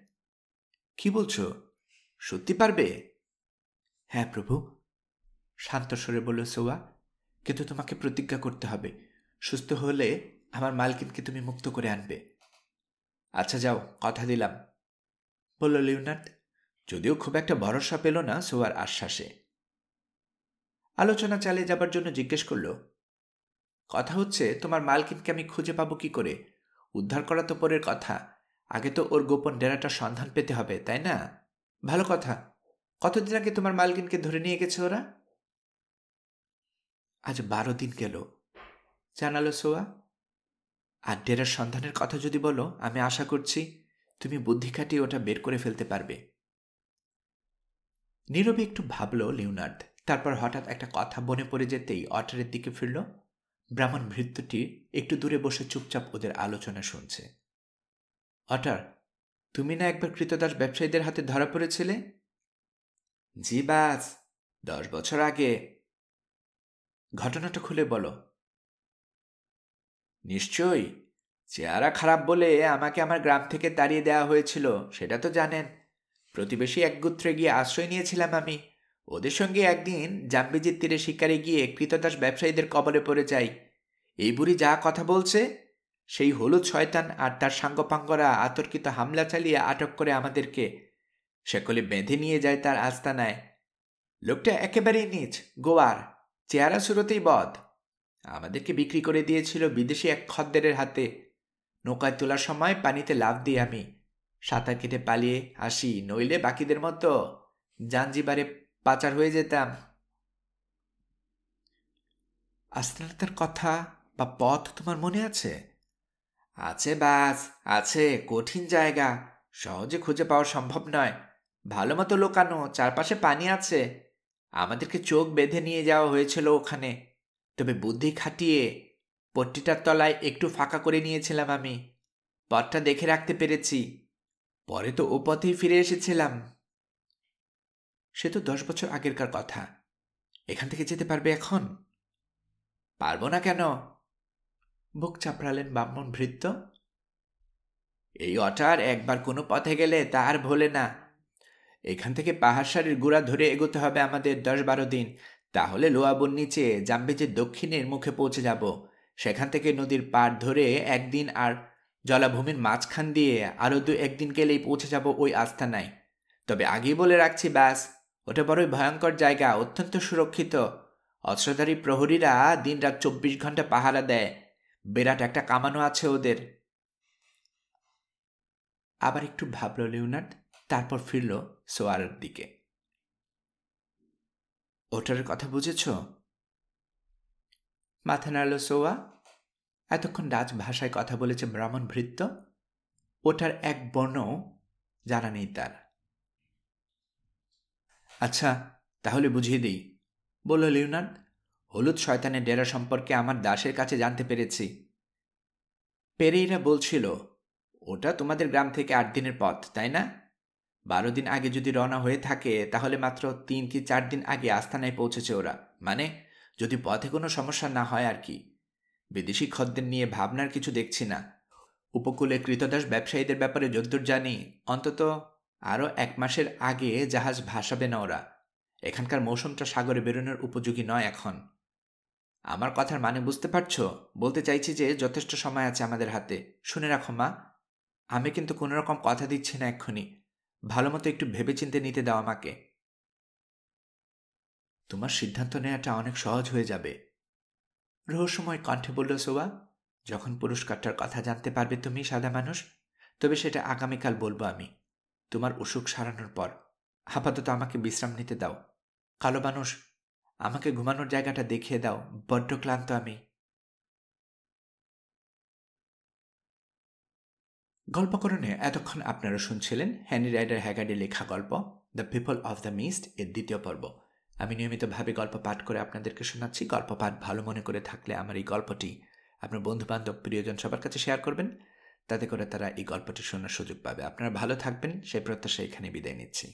Speaker 1: কি বলছো? সত্যি পারবে? হ্যাঁ প্রভু, শান্ত স্বরে বলল সোয়া। কিন্তু তোমাকে প্রতিজ্ঞা করতে হবে, সুস্থ হলে আমার মালকিনকে তুমি মুক্ত করে আনবে। আচ্ছা যাও, কথা দিলাম, বলল লিওনার্দ, যদিও খুব একটা ভরসা পেল না সোয়ার আশ্বাসে। আলোচনা চালিয়ে যাবার জন্য জিজ্ঞেস করল, কথা হচ্ছে তোমার মালকিনকে আমি খুঁজে পাবো কি করে? উদ্ধার করা তো পরের কথা, আগে তো ওর গোপন ডেরাটার সন্ধান পেতে হবে, তাই না? ভালো কথা। কতদিন আগে তোমার মালকিনকে ধরে নিয়ে গেছে ওরা? আজ 12 দিন গেল, জানালো সোয়া। আর ডেরার সন্ধানের কথা যদি বলো, আমি আশা করছি তুমি বুদ্ধি খাটিয়ে ওটা বের করে ফেলতে পারবে। নীরবে একটু ভাবল লিওনার্দ, তারপর হঠাৎ একটা কথা মনে পড়ে যেতেই অটারের দিকে ফিরল। ব্রাহ্মণ ভৃত্যটি একটু দূরে বসে চুপচাপ ওদের আলোচনা শুনছে। অটার, তুমি না একবার কৃতদাস ব্যবসায়ীদের হাতে ধরা পড়েছিলে? জি বাস, 10 বছর আগে। ঘটনাটা খুলে বলো। নিশ্চয়ই। চেহারা খারাপ বলে আমাকে আমার গ্রাম থেকে তাড়িয়ে দেওয়া হয়েছিল, সেটা তো জানেন। প্রতিবেশী এক গোত্রে গিয়ে আশ্রয় নিয়েছিলাম আমি। ওদের সঙ্গে একদিন জাম্বিজির তীরে শিকারে গিয়ে কৃতদাস ব্যবসায়ীদের কবলে পড়ে যাই। এই বুড়ি যা কথা বলছে, সেই হলুদ শয়তান আর তার সাঙ্গপাঙ্গরা আতর্কিত হামলা চালিয়ে আটক করে আমাদেরকে সেকলে বেঁধে নিয়ে যায় তার আস্তানায়। লোকটা একেবারেই নীচ, গোয়ার, চেহারা সুরতেই বদ। আমাদেরকে বিক্রি করে দিয়েছিল বিদেশি এক খদ্দেরের হাতে। নৌকায় তোলার সময় পানিতে লাফ দিয়ে আমি সাঁতার কেটে পালিয়ে আসি, নইলে বাকিদের মতো জাঞ্জিবারে পাচার হয়ে যেতাম। আস্তানাটার কথা বা পথ তোমার মনে আছে? আছে বাস, আছে। কঠিন জায়গা, সহজে খুঁজে পাওয়া সম্ভব নয়। ভালো মতো লোকানো, চারপাশে পানি আছে। আমাদেরকে চোখ বেঁধে নিয়ে যাওয়া হয়েছিল ওখানে। তবে বুদ্ধি খাটিয়ে পট্টিটার তলায় একটু ফাঁকা করে নিয়েছিলাম আমি। পথটা দেখে রাখতে পেরেছি। পরে তো ও পথেই ফিরে এসেছিলাম। সে তো 10 বছর আগেরকার কথা। এখান থেকে যেতে পারবে এখন? পারবো না কেন? বুক চাপড়ালেন ব্রাহ্মণ ভৃত্য। এই অটার একবার কোনো পথে গেলে তা আর ভোলে না। এখান থেকে পাহাড় সারির গোড়া ধরে এগোতে হবে আমাদের 10-12 দিন। তাহলে লোয়াবুর নিচে জাম্বেজের দক্ষিণের মুখে পৌঁছে যাব। সেখান থেকে নদীর পাড় ধরে একদিন, আর জলাভূমির মাঝখান দিয়ে আরও 2-1 দিন গেলেই পৌঁছে যাব ওই আস্তানায়। তবে আগেই বলে রাখছি ব্যাস, ওটা বড়ই ভয়ঙ্কর জায়গা, অত্যন্ত সুরক্ষিত। অস্ত্রধারী প্রহরীরা দিনরাত 24 ঘন্টা পাহারা দেয়। বিরাট একটা কামানো আছে ওদের। আবার একটু ভাবল লিওনার্দ, তারপর ফিরল সোয়ারের দিকে। ওটার কথা বুঝেছ? মাথা নাড়ল সোয়া। এতক্ষণ রাজভাষায় কথা বলেছে ব্রাহ্মণ ভৃত্য। ওটার এক বর্ণ জানা নেই তার। আচ্ছা, তাহলে বুঝিয়ে দিই, বলল লিওনার্দ। হলুদ শয়তানের ডেরা সম্পর্কে আমার দাসের কাছে জানতে পেরেছি। পেরেইরা বলছিল ওটা তোমাদের গ্রাম থেকে 8 দিনের পথ, তাই না? 12 দিন আগে যদি রওনা হয়ে থাকে, তাহলে মাত্র 3 কি 4 দিন আগে আস্তানায় পৌঁছেছে ওরা। মানে যদি পথে কোনো সমস্যা না হয় আর কি। বিদেশি খদ্দের নিয়ে ভাবনার কিছু দেখছি না। উপকূলে কৃতদাস ব্যবসায়ীদের ব্যাপারে যদ্দূর জানি, অন্তত আরও 1 মাসের আগে জাহাজ ভাসাবে না ওরা। এখানকার মৌসুমটা সাগরে বেরোনোর উপযোগী নয় এখন। আমার কথার মানে বুঝতে পারছো? বলতে চাইছি যে যথেষ্ট সময় আছে আমাদের হাতে। শুনে রাখো মা, আমি কিন্তু কোনো রকম কথা দিচ্ছি না এক্ষুনি। ভালো মতো একটু ভেবেচিন্তে নিতে দাও আমাকে। তোমার সিদ্ধান্ত নেওয়াটা অনেক সহজ হয়ে যাবে, রহস্যময় কণ্ঠে বলল সোয়া। যখন পুরস্কারটার কথা জানতে পারবে তুমি, সাদা মানুষ, তবে সেটা আগামীকাল বলবো আমি, তোমার অসুখ সারানোর পর। আপাতত আমাকে বিশ্রাম নিতে দাও। কালো মানুষ, আমাকে ঘুমানোর জায়গাটা দেখিয়ে দাও, বড্ড ক্লান্ত আমি। গল্পকরণে এতক্ষণ আপনারা শুনছিলেন হেনরি রাইডার হ্যাগার্ডের লেখা গল্প the people of the mist এর 2য় পর্ব। আমি নিয়মিতভাবে গল্প পাঠ করে আপনাদেরকে শোনাচ্ছি। গল্প পাঠ ভালো মনে করে থাকলে আমার এই গল্পটি আপনার বন্ধুবান্ধব, প্রিয়জন সবার কাছে শেয়ার করবেন। তাতে করে তারা এই গল্পটি শোনার সুযোগ পাবে। আপনারা ভালো থাকবেন সেই প্রত্যাশা এখানে বিদায় নিচ্ছি।